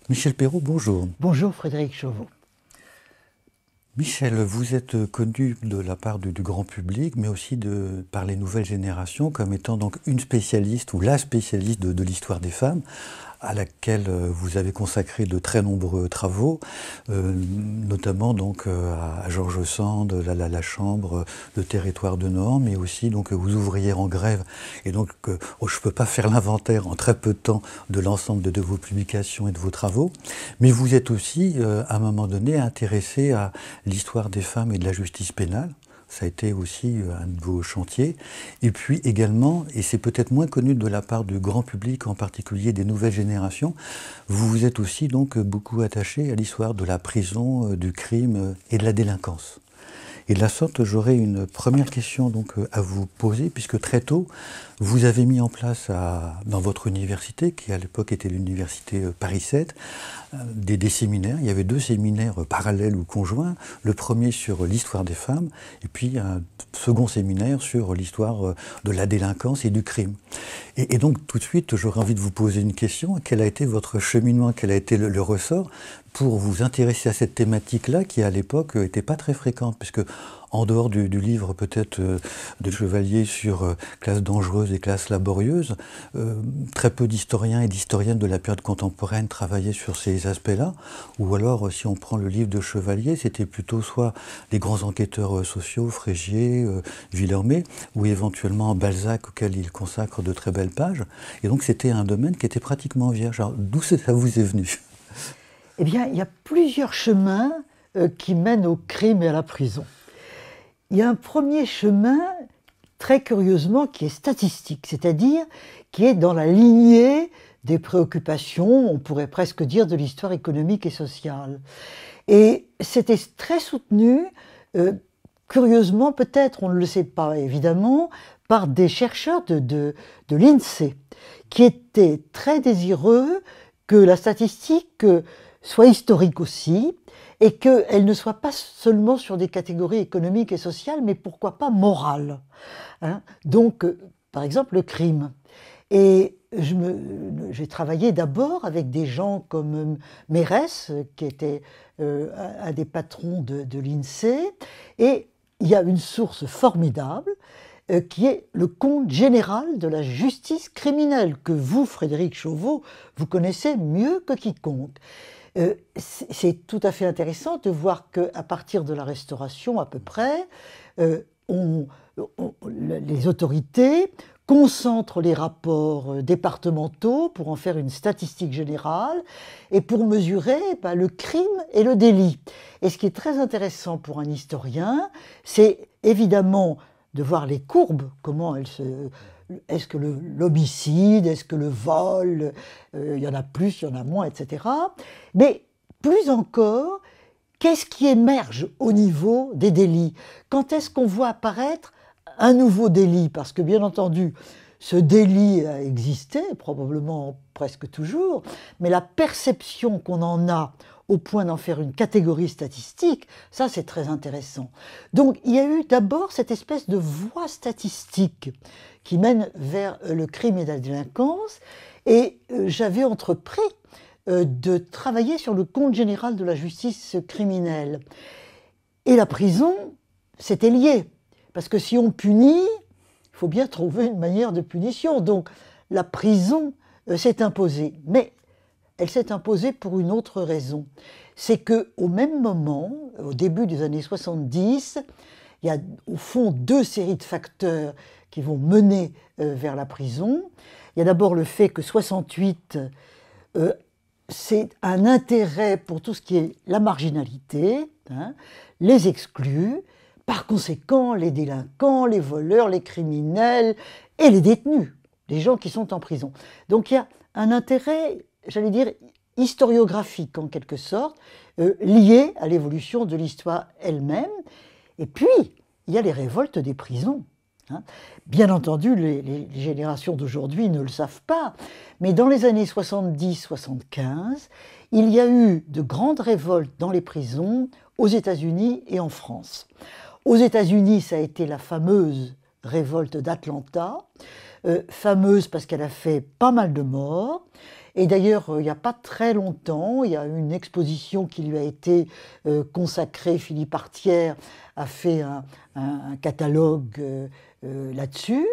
Michel Perrault, bonjour. Bonjour Frédéric Chauveau. Michel, vous êtes connu de la part du grand public, mais aussi par les nouvelles générations comme étant donc une spécialiste ou la spécialiste de l'histoire des femmes, à laquelle vous avez consacré de très nombreux travaux, notamment donc à George Sand, la Chambre, le territoire de Nohant, mais aussi donc aux ouvrières en grève. Et donc je ne peux pas faire l'inventaire en très peu de temps de l'ensemble de vos publications et de vos travaux, mais vous êtes aussi à un moment donné intéressé à l'histoire des femmes et de la justice pénale. Ça a été aussi un de vos chantiers. Et puis également, et c'est peut-être moins connu de la part du grand public, en particulier des nouvelles générations, vous vous êtes aussi donc beaucoup attaché à l'histoire de la prison, du crime et de la délinquance. Et de la sorte, j'aurais une première question donc à vous poser, puisque très tôt, vous avez mis en place dans votre université, qui à l'époque était l'université Paris 7, des séminaires. Il y avait deux séminaires parallèles ou conjoints. Le premier sur l'histoire des femmes, et puis un second séminaire sur l'histoire de la délinquance et du crime. Et donc tout de suite, j'aurais envie de vous poser une question. Quel a été votre cheminement, quel a été le ressort pour vous intéresser à cette thématique-là, qui à l'époque n'était pas très fréquente, puisque en dehors du livre peut-être de Chevalier sur classes dangereuses et classes laborieuses, très peu d'historiens et d'historiennes de la période contemporaine travaillaient sur ces aspects-là, ou alors si on prend le livre de Chevalier, c'était plutôt soit les grands enquêteurs sociaux, Frégier, Villermé, ou éventuellement Balzac, auquel il consacre de très belles pages, et donc c'était un domaine qui était pratiquement vierge. Alors d'où ça vous est venu? Eh bien, il y a plusieurs chemins qui mènent au crime et à la prison. Il y a un premier chemin, très curieusement, qui est statistique, c'est-à-dire qui est dans la lignée des préoccupations, on pourrait presque dire, de l'histoire économique et sociale. Et c'était très soutenu, curieusement peut-être, on ne le sait pas évidemment, par des chercheurs de l'INSEE, qui étaient très désireux que la statistique soit historique aussi, et qu'elle ne soit pas seulement sur des catégories économiques et sociales, mais pourquoi pas morales. Hein. Donc, par exemple, le crime. Et j'ai travaillé d'abord avec des gens comme Mérès, qui était un des patrons de l'INSEE, et il y a une source formidable qui est le compte général de la justice criminelle, que vous, Frédéric Chauveau, vous connaissez mieux que quiconque. C'est tout à fait intéressant de voir qu'à partir de la Restauration, à peu près, les autorités concentrent les rapports départementaux pour en faire une statistique générale et pour mesurer le crime et le délit. Et ce qui est très intéressant pour un historien, c'est évidemment de voir les courbes, comment elles se... Est-ce que l'homicide, est-ce que le vol, il y en a plus, il y en a moins, etc. Mais plus encore, qu'est-ce qui émerge au niveau des délits? Quand est-ce qu'on voit apparaître un nouveau délit? Parce que bien entendu, ce délit a existé, probablement presque toujours, mais la perception qu'on en a au point d'en faire une catégorie statistique, ça c'est très intéressant. Donc il y a eu d'abord cette espèce de voie statistique qui mène vers le crime et la délinquance, et j'avais entrepris de travailler sur le compte général de la justice criminelle. Et la prison, c'était lié, parce que si on punit, il faut bien trouver une manière de punition. Donc la prison s'est imposée, mais elle s'est imposée pour une autre raison. C'est qu'au même moment, au début des années 70, il y a au fond deux séries de facteurs qui vont mener vers la prison. Il y a d'abord le fait que 68, c'est un intérêt pour tout ce qui est la marginalité, hein, les exclus, par conséquent les délinquants, les voleurs, les criminels et les détenus, les gens qui sont en prison. Donc il y a un intérêt, j'allais dire, historiographique en quelque sorte, lié à l'évolution de l'histoire elle-même. Et puis, il y a les révoltes des prisons. Hein. Bien entendu, les générations d'aujourd'hui ne le savent pas, mais dans les années 70-75, il y a eu de grandes révoltes dans les prisons aux États-Unis et en France. Aux États-Unis, ça a été la fameuse révolte d'Atlanta, fameuse parce qu'elle a fait pas mal de morts. Et d'ailleurs, il n'y a pas très longtemps, il y a une exposition qui lui a été consacrée. Philippe Artière a fait un catalogue là-dessus.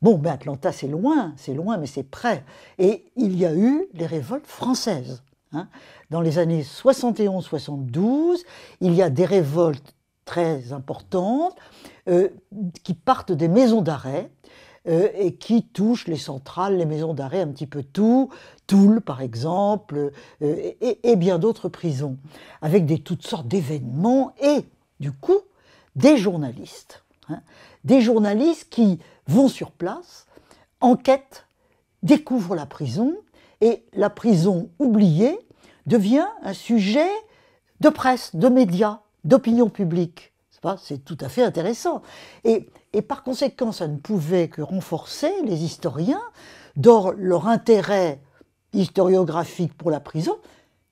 Bon, mais Atlanta, c'est loin, mais c'est près. Et il y a eu les révoltes françaises. Hein. Dans les années 71-72, il y a des révoltes très importantes qui partent des maisons d'arrêt et qui touchent les centrales, les maisons d'arrêt, un petit peu tout, Toul par exemple, et bien d'autres prisons, avec toutes sortes d'événements et du coup des journalistes. Hein, des journalistes qui vont sur place, enquêtent, découvrent la prison, et la prison oubliée devient un sujet de presse, de médias, d'opinion publique. C'est tout à fait intéressant. Et par conséquent, ça ne pouvait que renforcer les historiens dans leur intérêt historiographique pour la prison,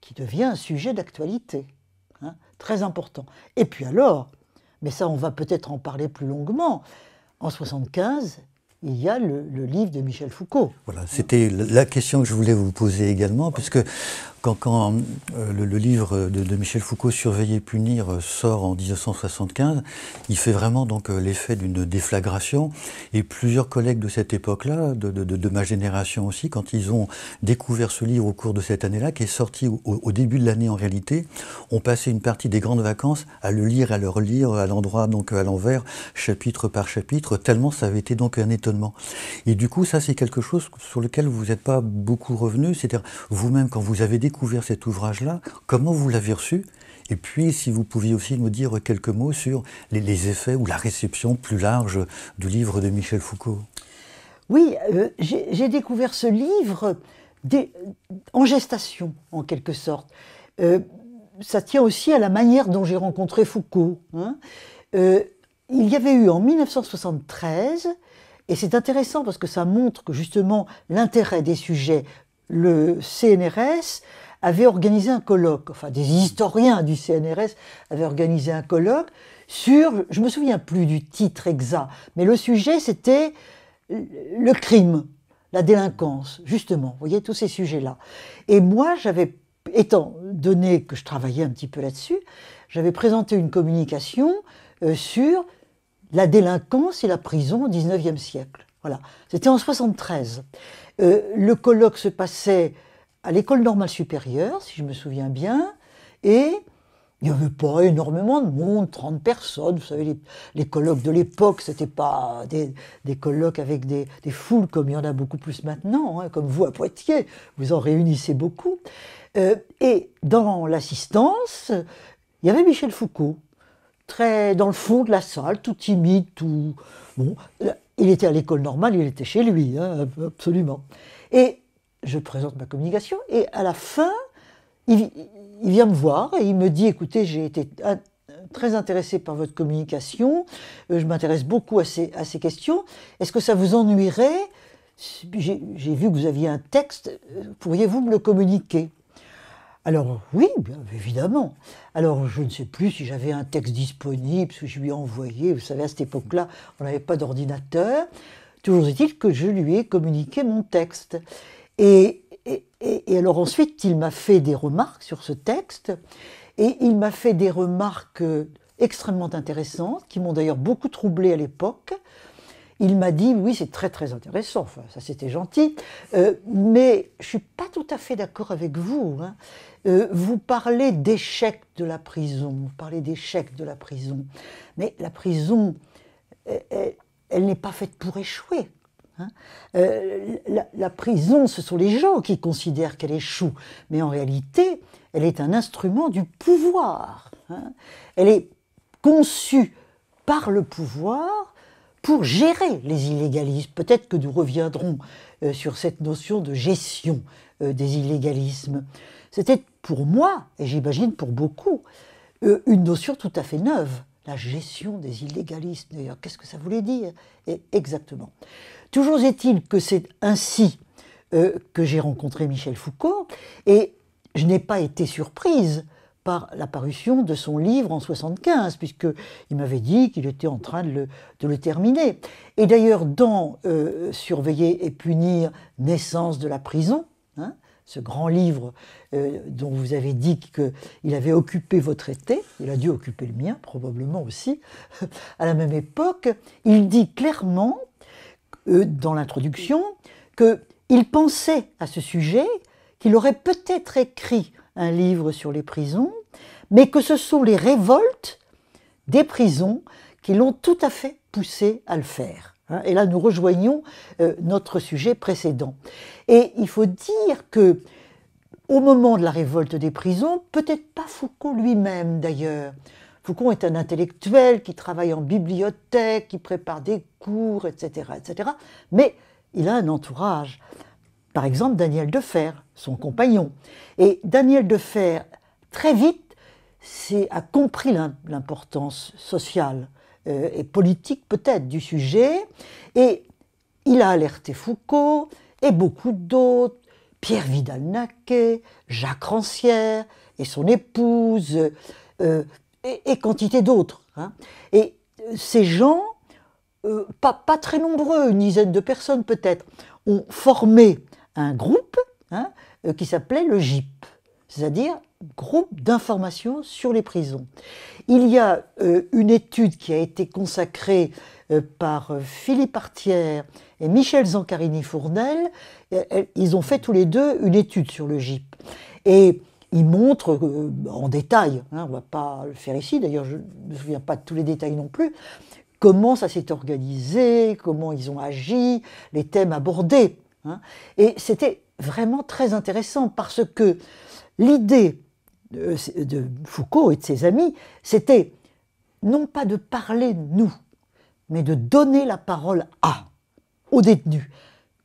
qui devient un sujet d'actualité, hein, très important. Et puis alors, mais ça on va peut-être en parler plus longuement, en 1975, il y a le livre de Michel Foucault. Voilà, c'était la question que je voulais vous poser également, puisque quand le livre de Michel Foucault, Surveiller, punir, sort en 1975, il fait vraiment donc l'effet d'une déflagration. Et plusieurs collègues de cette époque-là, de ma génération aussi, quand ils ont découvert ce livre au cours de cette année-là, qui est sorti au début de l'année en réalité, ont passé une partie des grandes vacances à le lire, à le relire, à l'endroit, donc à l'envers, chapitre par chapitre, tellement ça avait été donc un étonnement. Et du coup, ça c'est quelque chose sur lequel vous n'êtes pas beaucoup revenu, c'est-à-dire vous-même quand vous avez découvert cet ouvrage-là, comment vous l'avez reçu? Et puis, si vous pouviez aussi nous dire quelques mots sur les effets ou la réception plus large du livre de Michel Foucault. Oui, j'ai découvert ce livre en gestation, en quelque sorte. Ça tient aussi à la manière dont j'ai rencontré Foucault. Hein. Il y avait eu en 1973, et c'est intéressant parce que ça montre que justement l'intérêt des sujets, le CNRS avait organisé un colloque, enfin des historiens du CNRS avaient organisé un colloque sur, je ne me souviens plus du titre exact, mais le sujet c'était le crime, la délinquance, justement, vous voyez, tous ces sujets-là. Et moi, étant donné que je travaillais un petit peu là-dessus, j'avais présenté une communication sur la délinquance et la prison au XIXe siècle. Voilà, c'était en 1973. Le colloque se passait à l'école normale supérieure, si je me souviens bien, et il n'y avait pas énormément de monde, 30 personnes. Vous savez, les colloques de l'époque, ce n'était pas des colloques avec des foules comme il y en a beaucoup plus maintenant, hein, comme vous à Poitiers, vous en réunissez beaucoup. Et dans l'assistance, il y avait Michel Foucault, très dans le fond de la salle, tout timide, tout... Bon, il était à l'école normale, il était chez lui, hein, absolument. Et je présente ma communication, et à la fin, il vient me voir et il me dit, écoutez, j'ai été très intéressé par votre communication, je m'intéresse beaucoup à ces questions, est-ce que ça vous ennuierait? J'ai vu que vous aviez un texte, pourriez-vous me le communiquer? Alors oui, bien évidemment. Alors je ne sais plus si j'avais un texte disponible, ce que je lui ai envoyé, vous savez, à cette époque-là, on n'avait pas d'ordinateur. Toujours est-il que je lui ai communiqué mon texte. Et alors ensuite, il m'a fait des remarques sur ce texte, et il m'a fait des remarques extrêmement intéressantes, qui m'ont d'ailleurs beaucoup troublée à l'époque. Il m'a dit, oui, c'est très très intéressant, enfin, ça c'était gentil, mais je ne suis pas tout à fait d'accord avec vous. Hein. Vous parlez d'échec de la prison, vous parlez d'échec de la prison, mais la prison, elle n'est pas faite pour échouer. Hein. La prison, ce sont les gens qui considèrent qu'elle échoue, mais en réalité, elle est un instrument du pouvoir. Hein. Elle est conçue par le pouvoir pour gérer les illégalismes. Peut-être que nous reviendrons sur cette notion de gestion des illégalismes. C'était pour moi, et j'imagine pour beaucoup, une notion tout à fait neuve. La gestion des illégalismes, d'ailleurs, qu'est-ce que ça voulait dire? Et exactement. Toujours est-il que c'est ainsi que j'ai rencontré Michel Foucault, et je n'ai pas été surprise par la parution de son livre en 1975, puisqu'il m'avait dit qu'il était en train de le terminer. Et d'ailleurs, dans Surveiller et punir, naissance de la prison, hein, ce grand livre dont vous avez dit qu'il avait occupé votre été, il a dû occuper le mien, probablement aussi, à la même époque, il dit clairement, dans l'introduction, qu'il pensait à ce sujet, qu'il aurait peut-être écrit un livre sur les prisons, mais que ce sont les révoltes des prisons qui l'ont tout à fait poussé à le faire. Et là, nous rejoignons notre sujet précédent. Et il faut dire que, au moment de la révolte des prisons, peut-être pas Foucault lui-même d'ailleurs. Foucault est un intellectuel qui travaille en bibliothèque, qui prépare des cours, etc., etc. Mais il a un entourage. Par exemple, Daniel Defer, son compagnon. Et Daniel Defer, très vite, a compris l'importance sociale et politique peut-être du sujet, et il a alerté Foucault et beaucoup d'autres, Pierre Vidal-Naquet, Jacques Rancière et son épouse, et quantité d'autres. Hein. Et ces gens, pas très nombreux, une dizaine de personnes peut-être, ont formé un groupe hein, qui s'appelait le GIP, c'est-à-dire groupe d'information sur les prisons. Il y a une étude qui a été consacrée par Philippe Artière et Michel Zancarini-Fournel. Ils ont fait tous les deux une étude sur le GIP. Et ils montrent en détail, hein, on ne va pas le faire ici, d'ailleurs je ne me souviens pas de tous les détails non plus, comment ça s'est organisé, comment ils ont agi, les thèmes abordés. Hein. Et c'était vraiment très intéressant parce que l'idée de Foucault et de ses amis, c'était non pas de parler nous, mais de donner la parole aux détenus.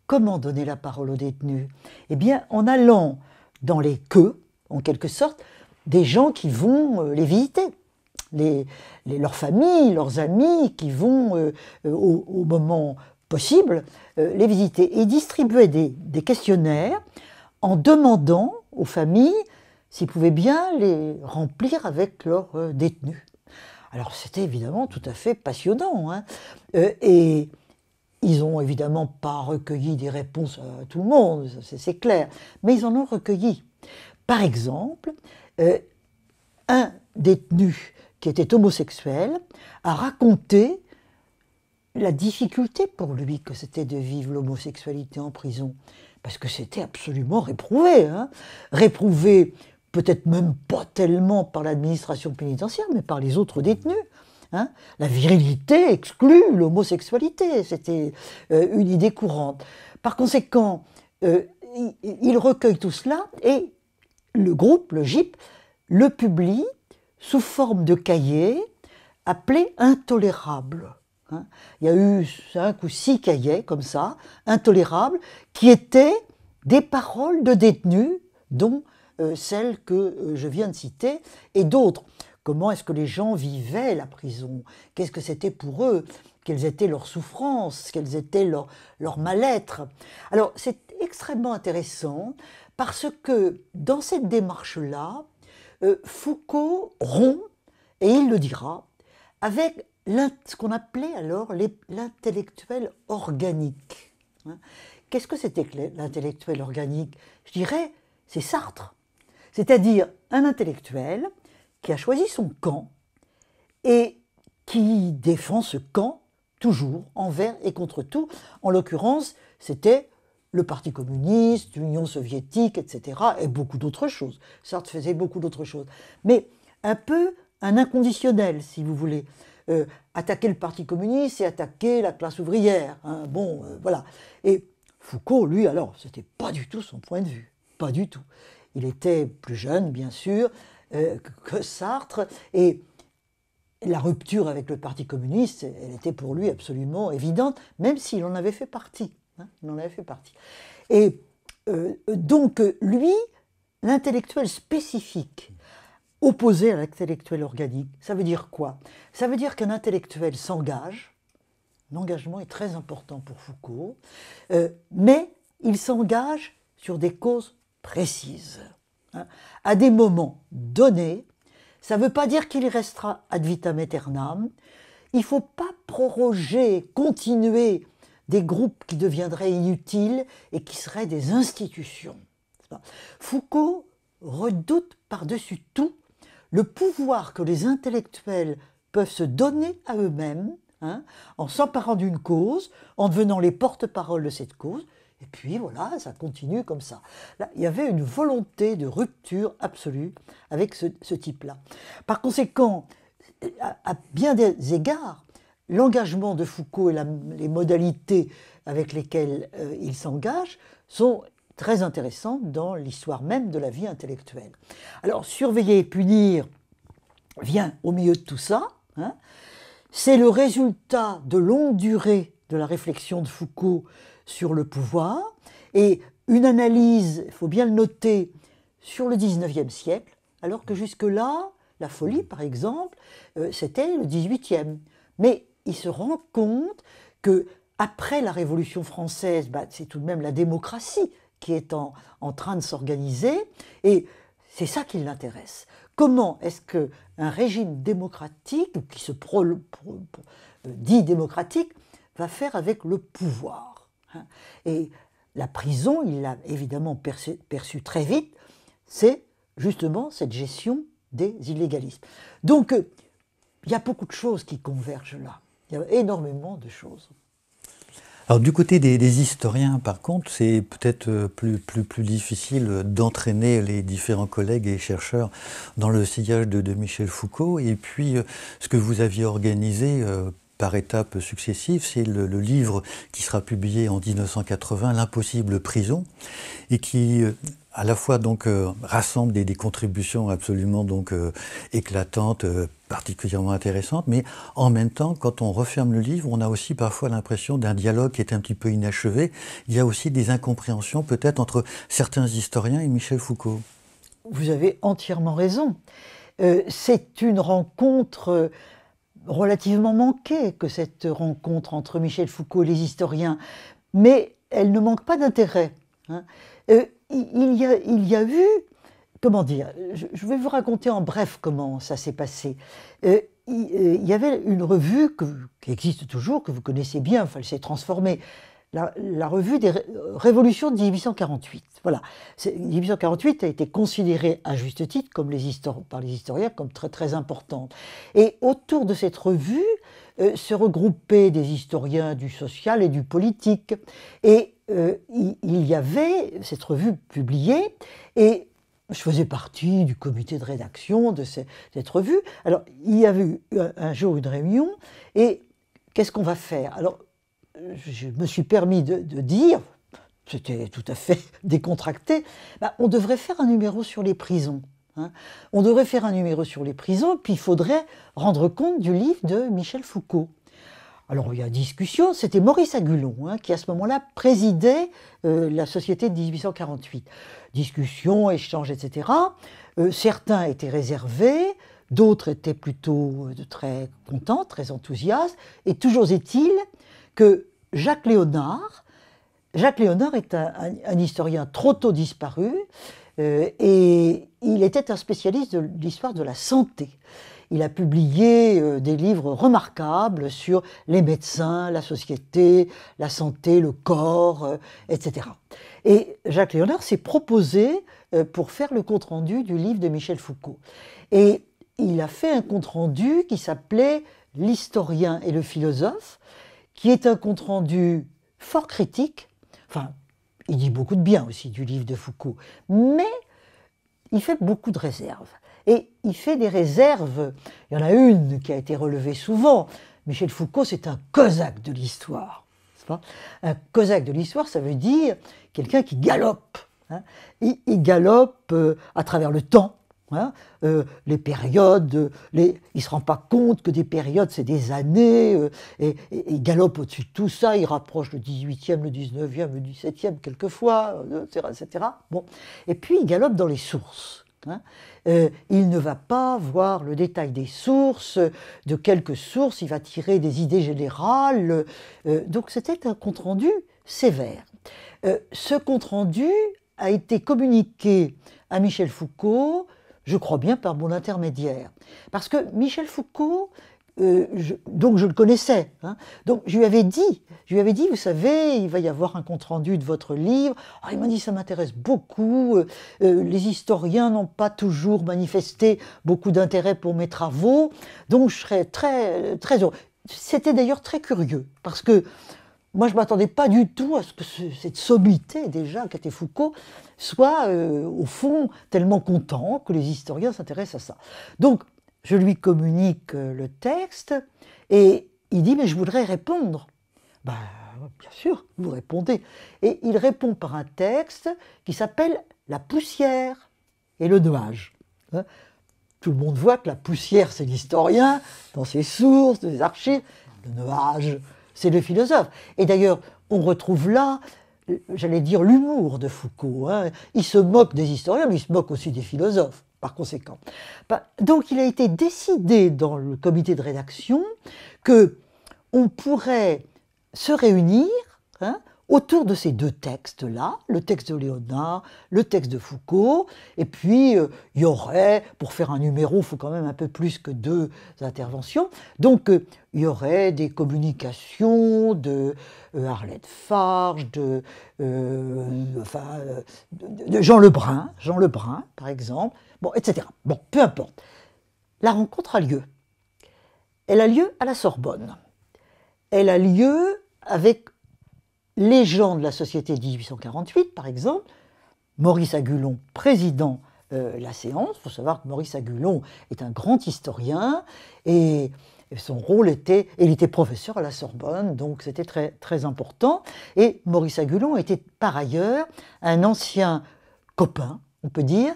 Comment donner la parole aux détenus? Eh bien, en allant dans les queues, en quelque sorte, des gens qui vont les visiter, leurs familles, leurs amis, qui vont au moment possible les visiter, et distribuer des questionnaires en demandant aux familles s'ils pouvaient bien les remplir avec leurs détenus. Alors c'était évidemment tout à fait passionnant, hein, et ils n'ont évidemment pas recueilli des réponses à tout le monde, c'est clair, mais ils en ont recueilli. Par exemple, un détenu qui était homosexuel a raconté la difficulté pour lui que c'était de vivre l'homosexualité en prison, parce que c'était absolument réprouvé. Hein. Réprouvé peut-être même pas tellement par l'administration pénitentiaire, mais par les autres détenus. Hein. La virilité exclut l'homosexualité, c'était une idée courante. Par conséquent, il recueille tout cela et le groupe, le GIP, le publie sous forme de cahier appelé Intolérable. Hein. Il y a eu 5 ou 6 cahiers comme ça, Intolérables, qui étaient des paroles de détenus, dont celles que je viens de citer, et d'autres. Comment est-ce que les gens vivaient la prison? Qu'est-ce que c'était pour eux? Quelles étaient leurs souffrances? Quels étaient leurs mal-être? Alors, c'est extrêmement intéressant parce que dans cette démarche-là, Foucault rompt, et il le dira, avec ce qu'on appelait alors l'intellectuel organique. Qu'est-ce que c'était que l'intellectuel organique? Je dirais, c'est Sartre. C'est-à-dire un intellectuel qui a choisi son camp et qui défend ce camp toujours, envers et contre tout. En l'occurrence, c'était le Parti communiste, l'Union soviétique, etc., et beaucoup d'autres choses. Sartre faisait beaucoup d'autres choses. Mais un peu un inconditionnel, si vous voulez. Attaquer le Parti communiste, c'est attaquer la classe ouvrière. Hein. Bon, voilà. Et Foucault, lui, alors, c'était pas du tout son point de vue. Pas du tout. Il était plus jeune, bien sûr, que Sartre, et la rupture avec le Parti communiste, elle était pour lui absolument évidente, même s'il en avait fait partie. Hein, il en avait fait partie. Et donc, lui, l'intellectuel spécifique, opposé à l'intellectuel organique, ça veut dire quoi? Ça veut dire qu'un intellectuel s'engage, l'engagement est très important pour Foucault, mais il s'engage sur des causes précises, hein, à des moments donnés, Ça ne veut pas dire qu'il y restera ad vitam aeternam. Il ne faut pas proroger, continuer des groupes qui deviendraient inutiles et qui seraient des institutions. Foucault redoute par-dessus tout le pouvoir que les intellectuels peuvent se donner à eux-mêmes, en s'emparant d'une cause, en devenant les porte-parole de cette cause, et puis voilà, ça continue comme ça. Là, il y avait une volonté de rupture absolue avec ce type-là. Par conséquent, à bien des égards, l'engagement de Foucault et les modalités avec lesquelles il s'engage sont très intéressantes dans l'histoire même de la vie intellectuelle. Alors, surveiller et punir vient au milieu de tout ça. C'est le résultat de longue durée de la réflexion de Foucault sur le pouvoir et une analyse, il faut bien le noter, sur le XIXe siècle, alors que jusque-là, la folie, par exemple, c'était le XVIIIe. Mais il se rend compte que après la Révolution française, c'est tout de même la démocratie qui est en train de s'organiser, et c'est ça qui l'intéresse. Comment est-ce qu'un régime démocratique, qui se dit démocratique, va faire avec le pouvoir? Et la prison, il l'a évidemment perçu très vite, c'est justement cette gestion des illégalismes. Donc, il y a beaucoup de choses qui convergent là. Il y a énormément de choses. Alors du côté des historiens, par contre, c'est peut-être plus difficile d'entraîner les différents collègues et chercheurs dans le sillage de Michel Foucault. Et puis, ce que vous aviez organisé par étapes successives, c'est le livre qui sera publié en 1980, L'impossible prison, et qui à la fois donc rassemble des contributions absolument donc éclatantes, particulièrement intéressantes, mais en même temps, quand on referme le livre, on a aussi parfois l'impression d'un dialogue qui est un petit peu inachevé. Il y a aussi des incompréhensions peut-être entre certains historiens et Michel Foucault. Vous avez entièrement raison. C'est une rencontre relativement manquée que cette rencontre entre Michel Foucault et les historiens, mais elle ne manque pas d'intérêt. Il y a eu, comment dire, je vais vous raconter en bref comment ça s'est passé. Il y avait une revue qui existe toujours, que vous connaissez bien, enfin elle s'est transformée, la revue des Révolutions de 1848. Voilà. 1848 a été considérée à juste titre par les historiens comme très très importante. Et autour de cette revue se regroupaient des historiens du social et du politique. Et il y avait cette revue publiée, et je faisais partie du comité de rédaction de cette revue. Alors, il y avait eu un jour une réunion, et qu'est-ce qu'on va faire? Alors, je me suis permis de dire, c'était tout à fait décontracté, on devrait faire un numéro sur les prisons. On devrait faire un numéro sur les prisons, puis il faudrait rendre compte du livre de Michel Foucault. Alors il y a discussion, c'était Maurice Agulon qui à ce moment-là présidait la Société de 1848. Discussion, échange, etc. Certains étaient réservés, d'autres étaient plutôt très contents, très enthousiastes, et toujours est-il que Jacques Léonard est un historien trop tôt disparu, et il était un spécialiste de l'histoire de la santé. Il a publié des livres remarquables sur les médecins, la société, la santé, le corps, etc. Et Jacques Léonard s'est proposé pour faire le compte-rendu du livre de Michel Foucault. Et il a fait un compte-rendu qui s'appelait « L'historien et le philosophe », qui est un compte-rendu fort critique. Enfin, il dit beaucoup de bien aussi du livre de Foucault, mais il fait beaucoup de réserves. Et il fait des réserves, il y en a une qui a été relevée souvent. Michel Foucault, c'est un cosaque de l'histoire. Un cosaque de l'histoire, ça veut dire quelqu'un qui galope. Il galope à travers le temps. Les périodes, il ne se rend pas compte que des périodes, c'est des années, et il galope au-dessus de tout ça, il rapproche le 18e, le 19e, le 17e quelquefois, etc. Bon. Et puis il galope dans les sources. Il ne va pas voir le détail des sources, de quelques sources, il va tirer des idées générales. Donc c'était un compte-rendu sévère. Ce compte-rendu a été communiqué à Michel Foucault je crois bien par mon intermédiaire. Parce que Michel Foucault, donc je le connaissais, hein. Donc je lui avais dit, vous savez, il va y avoir un compte-rendu de votre livre. Alors, il m'a dit, ça m'intéresse beaucoup, les historiens n'ont pas toujours manifesté beaucoup d'intérêt pour mes travaux, donc je serais très, très heureux. C'était d'ailleurs très curieux, parce que moi je ne m'attendais pas du tout à ce que cette sommité déjà qu'était Foucault soit, au fond, tellement content que les historiens s'intéressent à ça. Donc, je lui communique le texte et il dit « mais je voudrais répondre ». Ben, bien sûr, vous répondez. Et il répond par un texte qui s'appelle « La poussière et le nuage ». Tout le monde voit que la poussière, c'est l'historien, dans ses sources, dans ses archives. Le nuage, c'est le philosophe. Et d'ailleurs, on retrouve là, j'allais dire, l'humour de Foucault. Il se moque des historiens, mais il se moque aussi des philosophes. Par conséquent. Donc il a été décidé dans le comité de rédaction qu'on pourrait se réunir autour de ces deux textes-là, le texte de Léonard, le texte de Foucault, et puis il y aurait, pour faire un numéro, il faut quand même un peu plus que 2 interventions, donc il y aurait des communications de Arlette Farge, de Jean Lebrun, par exemple, bon, etc. Bon, peu importe. La rencontre a lieu. Elle a lieu à la Sorbonne. Elle a lieu avec les gens de la Société de 1848, par exemple. Maurice Agulon, président la séance. Il faut savoir que Maurice Agulon est un grand historien et son rôle était, il était professeur à la Sorbonne, donc c'était très, très important. Et Maurice Agulon était par ailleurs un ancien copain, on peut dire,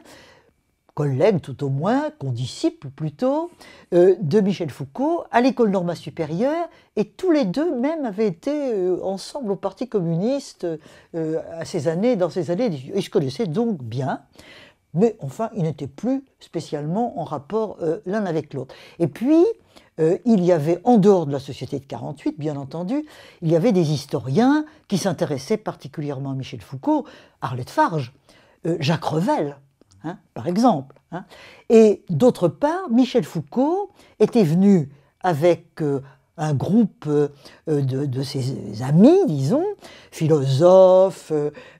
collègue tout au moins, condisciple plutôt, de Michel Foucault à l'école normale supérieure, et tous les deux même avaient été ensemble au Parti communiste dans ces années. Ils se connaissaient donc bien, mais enfin ils n'étaient plus spécialement en rapport l'un avec l'autre. Et puis, il y avait, en dehors de la Société de 48, bien entendu, il y avait des historiens qui s'intéressaient particulièrement à Michel Foucault, Arlette Farge, Jacques Revel, par exemple. Et d'autre part, Michel Foucault était venu avec un groupe de ses amis, disons, philosophes,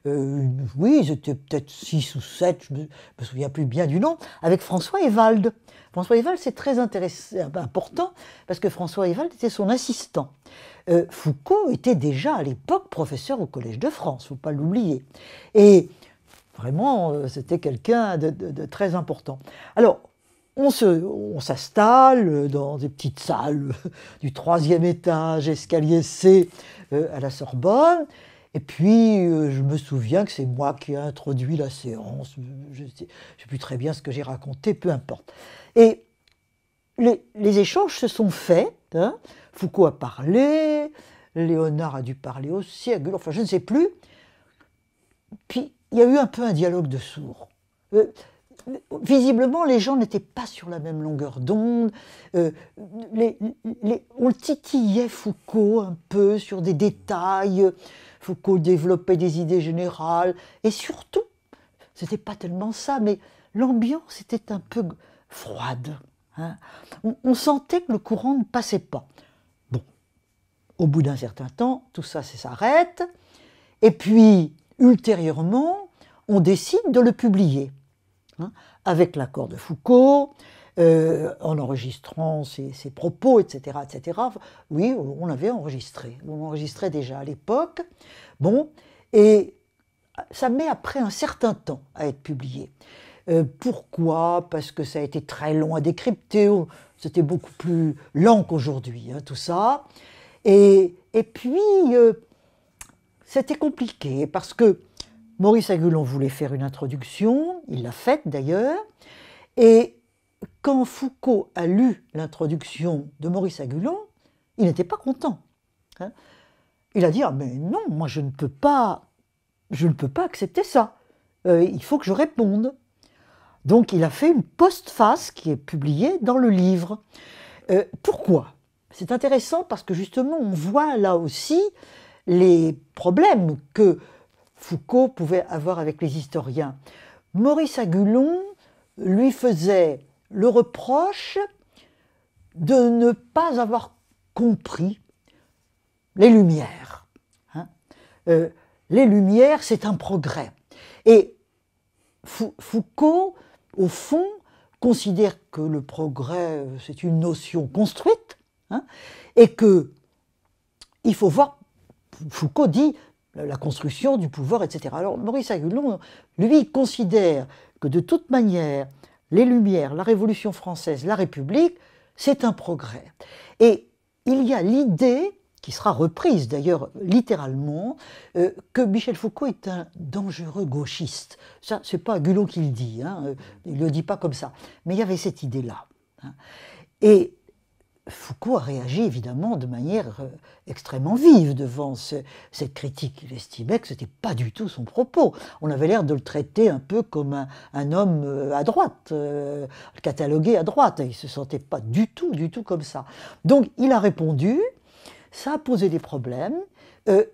oui, ils étaient peut-être 6 ou 7, je ne me souviens plus bien du nom, avec François Ewald. François Ewald, c'est très important, parce que François Ewald était son assistant. Foucault était déjà à l'époque professeur au Collège de France, il ne faut pas l'oublier. Et vraiment, c'était quelqu'un de très important. Alors, on s'installe dans des petites salles du 3e étage, escalier C, à la Sorbonne. Et puis, je me souviens que c'est moi qui ai introduit la séance. Je ne sais plus très bien ce que j'ai raconté, peu importe. Et les échanges se sont faits. Foucault a parlé, Léonard a dû parler aussi, Agulon, enfin, je ne sais plus. Puis, il y a eu un peu un dialogue de sourds. Visiblement, les gens n'étaient pas sur la même longueur d'onde. On titillait Foucault un peu sur des détails. Foucault développait des idées générales. Et surtout, ce n'était pas tellement ça, mais l'ambiance était un peu froide. On sentait que le courant ne passait pas. Bon, au bout d'un certain temps, tout ça s'arrête. Et puis, ultérieurement, on décide de le publier, avec l'accord de Foucault, en enregistrant ses propos, etc., etc. Oui, on l'avait enregistré. On l'enregistrait déjà à l'époque. Bon, et ça met après un certain temps à être publié. Pourquoi ? Parce que ça a été très long à décrypter. C'était beaucoup plus lent qu'aujourd'hui, tout ça. Et puis, c'était compliqué parce que Maurice Agulon voulait faire une introduction, il l'a faite d'ailleurs, et quand Foucault a lu l'introduction de Maurice Agulon, il n'était pas content. Il a dit « Ah mais non, moi je ne peux pas accepter ça, il faut que je réponde ». Donc il a fait une postface qui est publiée dans le livre. Pourquoi ? C'est intéressant parce que justement on voit là aussi les problèmes que Foucault pouvait avoir avec les historiens. Maurice Agulon lui faisait le reproche de ne pas avoir compris les Lumières. Hein. Les Lumières, c'est un progrès. Et Foucault, au fond, considère que le progrès, c'est une notion construite, hein, et que il faut voir, Foucault dit, la construction du pouvoir, etc. Alors Maurice Agulon, lui, considère que de toute manière, les Lumières, la Révolution française, la République, c'est un progrès. Et il y a l'idée, qui sera reprise d'ailleurs littéralement, que Michel Foucault est un dangereux gauchiste. Ça, c'est pas Agulon qui le dit, hein, il ne le dit pas comme ça. Mais il y avait cette idée-là. Hein. Et Foucault a réagi évidemment de manière extrêmement vive devant cette critique. Il estimait que ce n'était pas du tout son propos. On avait l'air de le traiter un peu comme un homme à droite, catalogué à droite. Il ne se sentait pas du tout comme ça. Donc il a répondu, ça a posé des problèmes.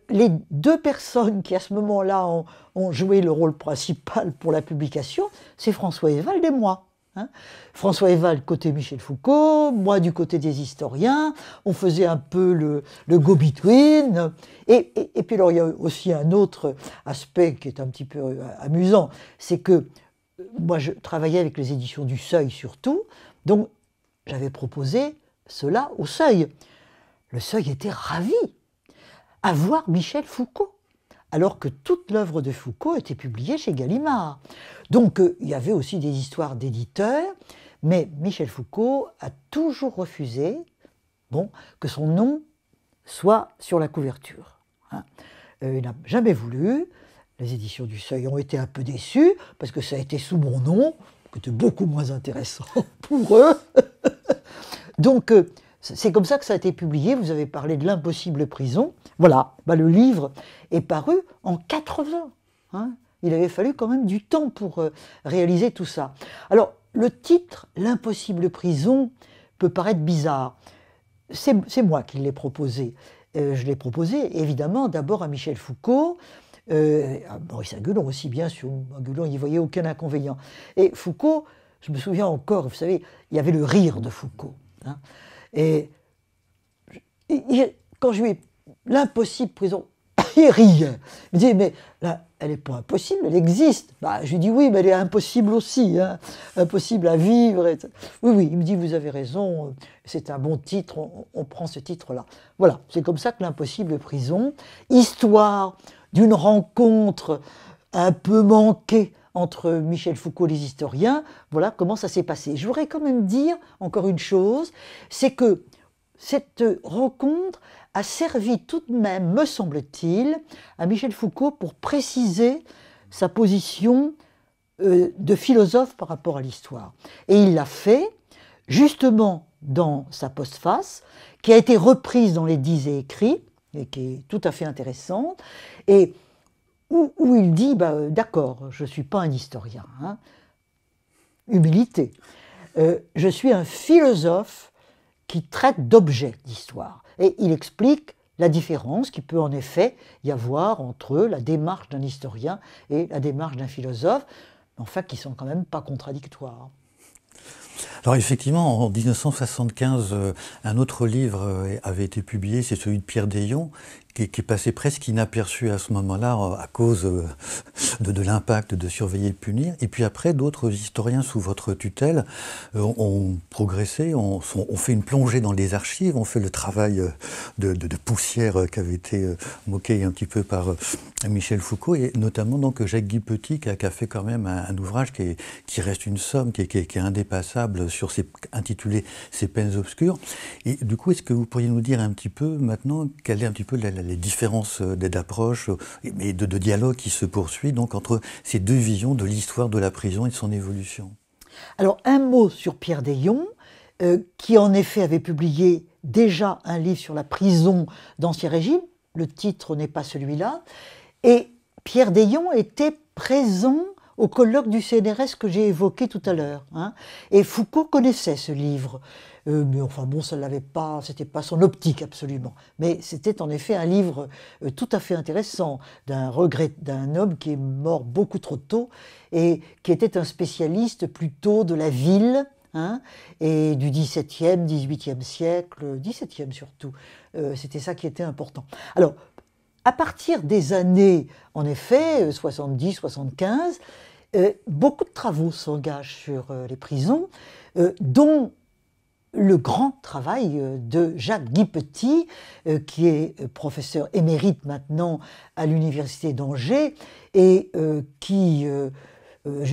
Les deux personnes qui à ce moment-là ont joué le rôle principal pour la publication, c'est François Ewald et moi. Hein. François Ewald côté Michel Foucault, moi du côté des historiens, on faisait un peu le go-between. Et puis alors il y a aussi un autre aspect qui est un petit peu amusant, c'est que moi je travaillais avec les éditions du Seuil surtout, donc j'avais proposé cela au Seuil. Le Seuil était ravi à voir Michel Foucault, alors que toute l'œuvre de Foucault était publiée chez Gallimard. Donc il y avait aussi des histoires d'éditeurs, mais Michel Foucault a toujours refusé que son nom soit sur la couverture. Hein. Il n'a jamais voulu. Les éditions du Seuil ont été un peu déçues, parce que ça a été sous mon nom, qui était beaucoup moins intéressant pour eux. Donc c'est comme ça que ça a été publié. Vous avez parlé de l'impossible prison. Voilà, le livre est paru en 80. Hein. Il avait fallu quand même du temps pour réaliser tout ça. Alors, le titre, l'impossible prison, peut paraître bizarre. C'est moi qui l'ai proposé. Je l'ai proposé, évidemment, d'abord à Michel Foucault, à Maurice Agulon aussi, bien sûr. Agulon, il n'y voyait aucun inconvénient. Et Foucault, je me souviens encore, vous savez, il y avait le rire de Foucault. Hein. Et quand je lui ai l'impossible prison, il riait. Il me disait, mais là, elle n'est pas impossible, elle existe. Je lui dis, oui, mais elle est impossible aussi, hein, impossible à vivre. Oui, il me dit, vous avez raison, c'est un bon titre, on prend ce titre-là. Voilà, c'est comme ça que l'impossible prison, histoire d'une rencontre un peu manquée entre Michel Foucault et les historiens, voilà comment ça s'est passé. Je voudrais quand même dire encore une chose, c'est que cette rencontre a servi tout de même, me semble-t-il, à Michel Foucault pour préciser sa position de philosophe par rapport à l'histoire. Et il l'a fait justement dans sa postface, qui a été reprise dans les Dits et Écrits, et qui est tout à fait intéressante, et où il dit, d'accord, je ne suis pas un historien, hein, humilité, je suis un philosophe qui traite d'objets d'histoire. Et il explique la différence qu'il peut en effet y avoir entre la démarche d'un historien et la démarche d'un philosophe, enfin qui sont quand même pas contradictoires. Alors effectivement, en 1975, un autre livre avait été publié, c'est celui de Pierre Deillon, qui est passé presque inaperçu à ce moment-là à cause de l'impact de Surveiller et punir. Et puis après, d'autres historiens sous votre tutelle ont progressé, ont fait une plongée dans les archives, ont fait le travail de poussière qui avait été moqué un petit peu par Michel Foucault, et notamment donc Jacques-Guy Petit qui a fait quand même un ouvrage qui reste une somme, qui est indépassable, intitulé « Ces peines obscures ». Et du coup, est-ce que vous pourriez nous dire un petit peu maintenant quelle est un petit peu les différences d'approche et de dialogue qui se poursuit donc entre ces deux visions de l'histoire de la prison et de son évolution? Alors, un mot sur Pierre Deillon, qui en effet avait publié déjà un livre sur la prison d'Ancien Régime. Le titre n'est pas celui-là. Et Pierre Deillon était présent au colloque du CNRS que j'ai évoqué tout à l'heure. Hein. Et Foucault connaissait ce livre. mais enfin bon, ça l'avait pas, c'était pas son optique absolument. Mais c'était en effet un livre tout à fait intéressant d'un regret d'un homme qui est mort beaucoup trop tôt et qui était un spécialiste plutôt de la ville, hein, et du XVIIe, XVIIIe siècle, XVIIe surtout. C'était ça qui était important. Alors, à partir des années, en effet, 70, 75, beaucoup de travaux s'engagent sur les prisons, dont le grand travail de Jacques-Guy Petit, qui est professeur émérite maintenant à l'université d'Angers, et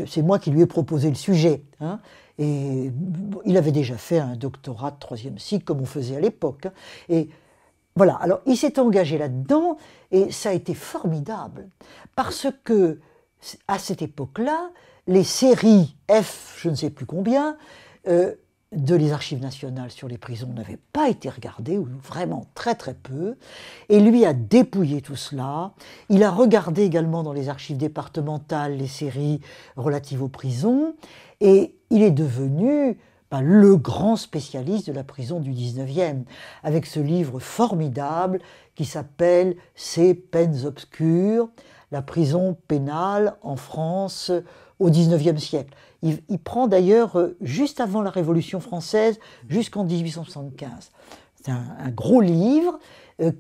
c'est moi qui lui ai proposé le sujet, hein, et il avait déjà fait un doctorat de 3e cycle, comme on faisait à l'époque, hein, et voilà, alors il s'est engagé là-dedans, et ça a été formidable, parce que, à cette époque-là, les séries F, je ne sais plus combien, de les archives nationales sur les prisons n'avaient pas été regardées, ou vraiment très très peu, et lui a dépouillé tout cela. Il a regardé également dans les archives départementales les séries relatives aux prisons, et il est devenu le grand spécialiste de la prison du 19e, avec ce livre formidable qui s'appelle « Ces peines obscures, la prison pénale en France au XIXe siècle ». Il prend d'ailleurs juste avant la Révolution française, jusqu'en 1875. C'est un gros livre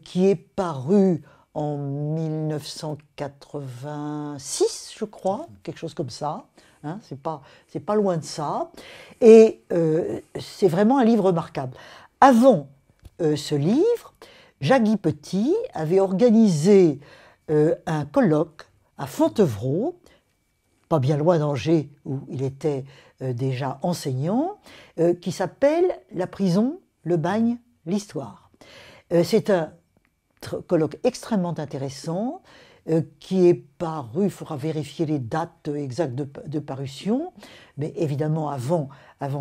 qui est paru en 1986, je crois, quelque chose comme ça. Hein, c'est pas loin de ça. Et c'est vraiment un livre remarquable. Avant ce livre, Jacques-Guy Petit avait organisé un colloque à Fontevraud, pas bien loin d'Angers, où il était déjà enseignant, qui s'appelle « La prison, le bagne, l'histoire ». C'est un colloque extrêmement intéressant, qui est paru, il faudra vérifier les dates exactes de parution, mais évidemment avant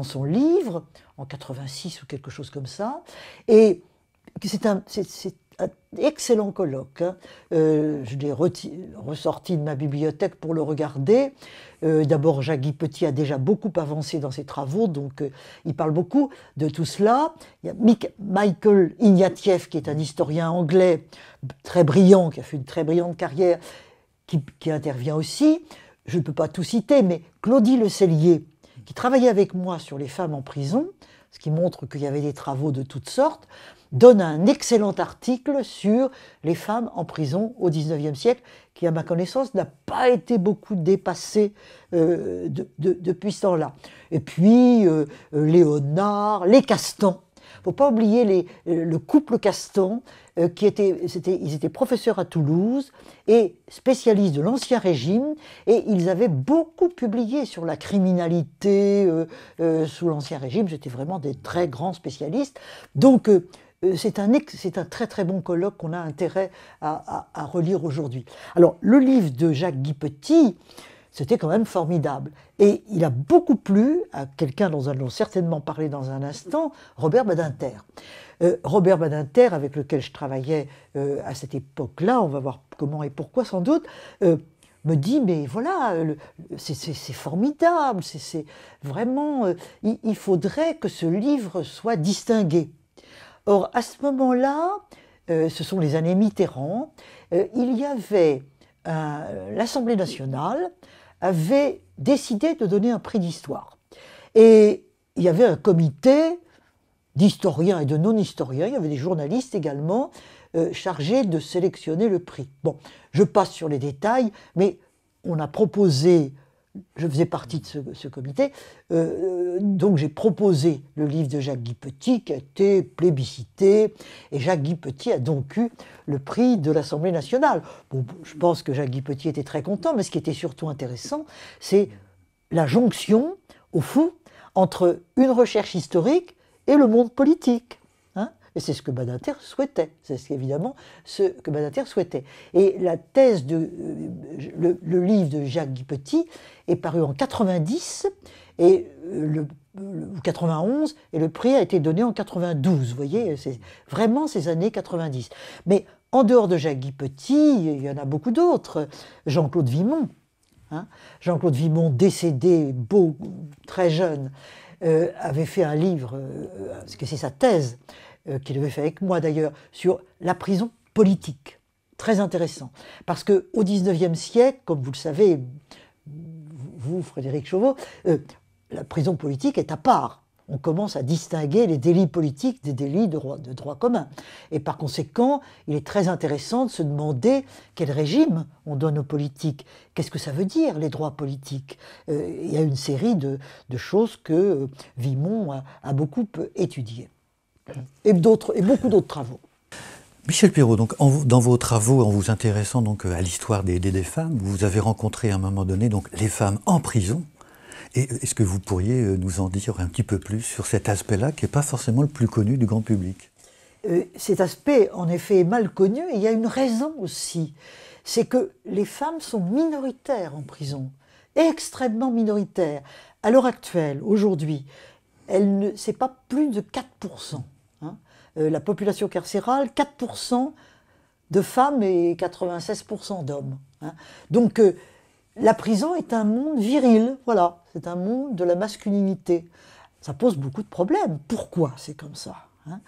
son livre, en 86 ou quelque chose comme ça, et c'est un excellent colloque, hein. Je l'ai ressorti de ma bibliothèque pour le regarder. D'abord, Jacques-Guy Petit a déjà beaucoup avancé dans ses travaux, donc il parle beaucoup de tout cela. Il y a Michael Ignatieff, qui est un historien anglais très brillant, qui a fait une très brillante carrière, qui intervient aussi. Je ne peux pas tout citer, mais Claudie Le Cellier, qui travaillait avec moi sur les femmes en prison, ce qui montre qu'il y avait des travaux de toutes sortes, donne un excellent article sur les femmes en prison au XIXe siècle, qui, à ma connaissance, n'a pas été beaucoup dépassé depuis ce temps-là. Et puis, Léonard, les Castans. Il ne faut pas oublier le couple Castan, ils étaient professeurs à Toulouse et spécialistes de l'Ancien Régime, et ils avaient beaucoup publié sur la criminalité sous l'Ancien Régime. C'était vraiment des très grands spécialistes. Donc, c'est un très très bon colloque qu'on a intérêt à relire aujourd'hui. Alors, le livre de Jacques-Guy Petit, c'était quand même formidable. Et il a beaucoup plu à quelqu'un dont nous allons certainement parler dans un instant, Robert Badinter. Robert Badinter, avec lequel je travaillais à cette époque-là, on va voir comment et pourquoi sans doute, me dit, mais voilà, c'est formidable, c'est vraiment, il faudrait que ce livre soit distingué. Or, à ce moment-là, ce sont les années Mitterrand, il y avait l'Assemblée nationale avait décidé de donner un prix d'histoire. Et il y avait un comité d'historiens et de non-historiens, il y avait des journalistes également, chargés de sélectionner le prix. Bon, je passe sur les détails, mais on a proposé, je faisais partie de ce comité, donc j'ai proposé le livre de Jacques-Guy Petit qui a été plébiscité, et Jacques-Guy Petit a donc eu le prix de l'Assemblée nationale. Bon, je pense que Jacques-Guy Petit était très content, mais ce qui était surtout intéressant, c'est la jonction, au fond, entre une recherche historique et le monde politique. Hein, et c'est ce que Badinter souhaitait. C'est évidemment ce que Badinter souhaitait. Et la thèse le livre de Jacques-Guy Petit est paru en 90 et 91, et le prix a été donné en 92. Vous voyez, c'est vraiment ces années 90. Mais en dehors de Jacques-Guy Petit, il y en a beaucoup d'autres. Jean-Claude Vimont. Hein, Jean-Claude Vimont, décédé, beau, très jeune. avait fait un livre, parce que c'est sa thèse, qu'il avait fait avec moi d'ailleurs, sur la prison politique. Très intéressant. Parce qu'au XIXe siècle, comme vous le savez, vous, Frédéric Chauveau, la prison politique est à part. On commence à distinguer les délits politiques des délits de droit commun. Et par conséquent, il est très intéressant de se demander quel régime on donne aux politiques. Qu'est-ce que ça veut dire, les droits politiques? Il y a une série de choses que Vimont a beaucoup étudiées. Et beaucoup d'autres travaux. Michel Perrault, donc, dans vos travaux, en vous intéressant donc, à l'histoire des femmes, vous avez rencontré à un moment donné donc, les femmes en prison. Et est-ce que vous pourriez nous en dire un petit peu plus sur cet aspect-là qui n'est pas forcément le plus connu du grand public? Cet aspect, en effet, est mal connu, et il y a une raison aussi. C'est que les femmes sont minoritaires en prison, extrêmement minoritaires. À l'heure actuelle, aujourd'hui, c'est pas plus de 4%. Hein. La population carcérale, 4% de femmes et 96% d'hommes. Hein. Donc, la prison est un monde viril, voilà, c'est un monde de la masculinité. Ça pose beaucoup de problèmes. Pourquoi c'est comme ça, hein?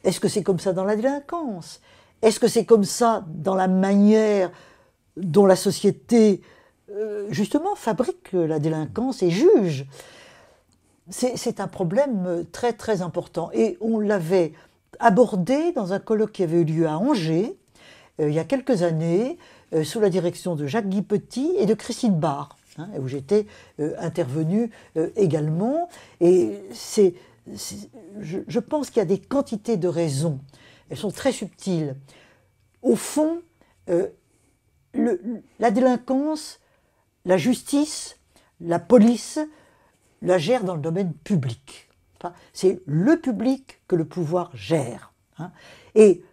Est-ce que c'est comme ça dans la délinquance? Est-ce que c'est comme ça dans la manière dont la société, justement, fabrique la délinquance et juge? C'est un problème très très important. Et on l'avait abordé dans un colloque qui avait eu lieu à Angers, il y a quelques années, sous la direction de Jacques-Guy Petit et de Christine Barre, hein, où j'étais intervenue également. Et je pense qu'il y a des quantités de raisons. Elles sont très subtiles. Au fond, la délinquance, la justice, la police, la gère dans le domaine public. Enfin, c'est le public que le pouvoir gère. Hein, et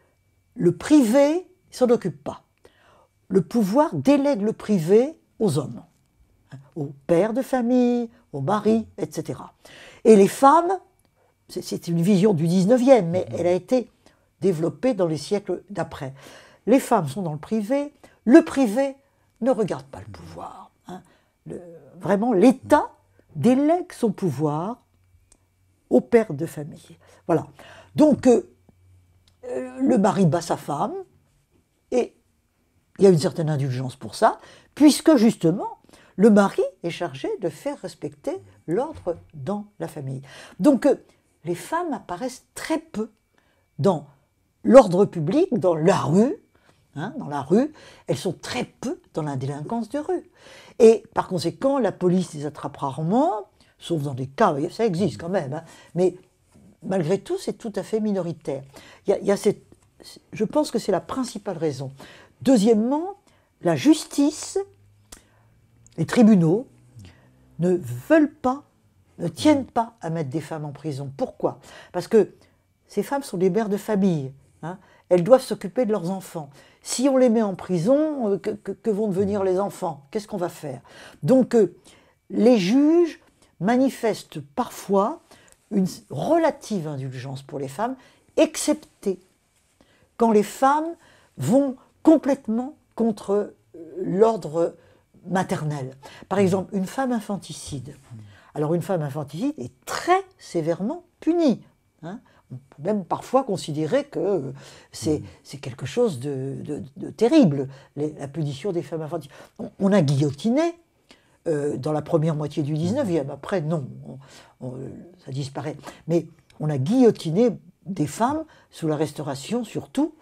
le privé ne s'en occupe pas. Le pouvoir délègue le privé aux hommes, hein, aux pères de famille, aux maris, etc. Et les femmes, c'est une vision du 19e, mais elle a été développée dans les siècles d'après. Les femmes sont dans le privé ne regarde pas le pouvoir. Hein. Vraiment, l'État délègue son pouvoir aux pères de famille. Voilà. Donc, le mari bat sa femme, et il y a une certaine indulgence pour ça, puisque justement, le mari est chargé de faire respecter l'ordre dans la famille. Donc, les femmes apparaissent très peu dans l'ordre public, dans la rue. Hein, dans la rue, elles sont très peu dans la délinquance de rue. Et par conséquent, la police les attrape rarement, sauf dans des cas, ça existe quand même, hein, mais malgré tout, c'est tout à fait minoritaire. Je pense que c'est la principale raison. Deuxièmement, la justice, les tribunaux ne veulent pas, ne tiennent pas à mettre des femmes en prison. Pourquoi? Parce que ces femmes sont des mères de famille. Hein, elles doivent s'occuper de leurs enfants. Si on les met en prison, que vont devenir les enfants? Qu'est-ce qu'on va faire? Donc, les juges manifestent parfois une relative indulgence pour les femmes, excepté quand les femmes vont complètement contre l'ordre maternel. Par exemple, une femme infanticide. Alors, une femme infanticide est très sévèrement punie. Hein. On peut même parfois considérer que c'est quelque chose de terrible, la punition des femmes infanticides. On a guillotiné dans la première moitié du 19e. Après, non, ça disparaît. Mais on a guillotiné des femmes sous la Restauration, surtout,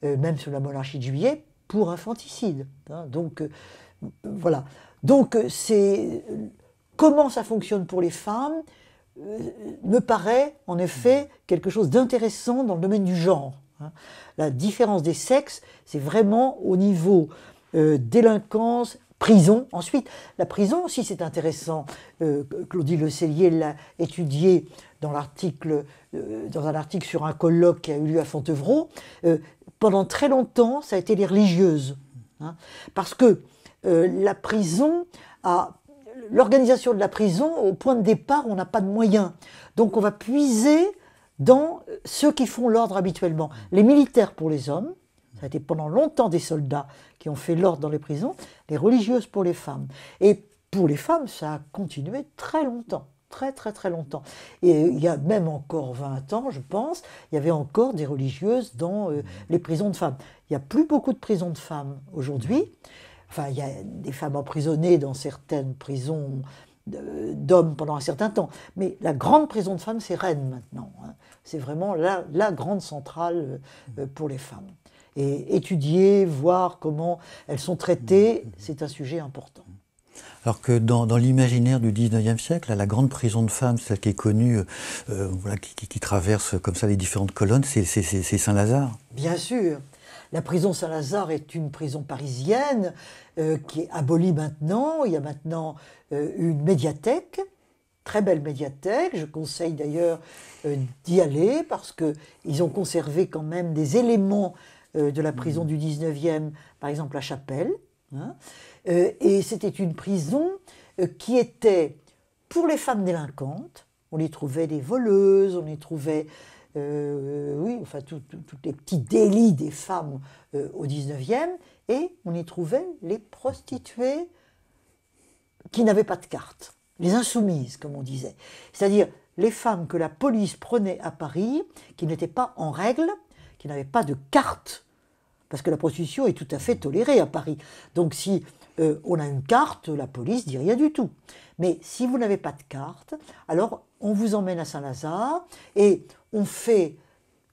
même sous la monarchie de Juillet, pour infanticide. Hein. Donc, voilà. Donc, comment ça fonctionne pour les femmes me paraît en effet quelque chose d'intéressant dans le domaine du genre. Hein. La différence des sexes, c'est vraiment au niveau délinquance, prison. Ensuite, la prison aussi, c'est intéressant. Claudie Le Cellier l'a étudié dans un article sur un colloque qui a eu lieu à Fontevraud. Pendant très longtemps, ça a été les religieuses. Hein, parce que la prison a... L'organisation de la prison, au point de départ, on n'a pas de moyens. Donc on va puiser dans ceux qui font l'ordre habituellement. Les militaires pour les hommes, ça a été pendant longtemps des soldats qui ont fait l'ordre dans les prisons, les religieuses pour les femmes. Et pour les femmes, ça a continué très longtemps. très très très longtemps. Et il y a même encore 20 ans, je pense, il y avait encore des religieuses dans les prisons de femmes. Il n'y a plus beaucoup de prisons de femmes aujourd'hui. Enfin, il y a des femmes emprisonnées dans certaines prisons d'hommes pendant un certain temps. Mais la grande prison de femmes, c'est Rennes maintenant. Hein. C'est vraiment la grande centrale pour les femmes. Et étudier, voir comment elles sont traitées, c'est un sujet important. Alors que dans l'imaginaire du 19e siècle, la grande prison de femmes, celle qui est connue, voilà, qui traverse comme ça les différentes colonnes, c'est Saint-Lazare. Bien sûr. La prison Saint-Lazare est une prison parisienne qui est abolie maintenant. Il y a maintenant une médiathèque, très belle médiathèque. Je conseille d'ailleurs d'y aller parce qu'ils ont conservé quand même des éléments de la prison du 19e, par exemple la chapelle. Hein. Et c'était une prison qui était pour les femmes délinquantes. On y trouvait des voleuses, on y trouvait oui, enfin tous les petits délits des femmes au 19e, et on y trouvait les prostituées qui n'avaient pas de carte, les insoumises, comme on disait. C'est-à-dire les femmes que la police prenait à Paris, qui n'étaient pas en règle, qui n'avaient pas de carte, parce que la prostitution est tout à fait tolérée à Paris. Donc si on a une carte, la police dit rien du tout. Mais si vous n'avez pas de carte, alors on vous emmène à Saint-Lazare et on fait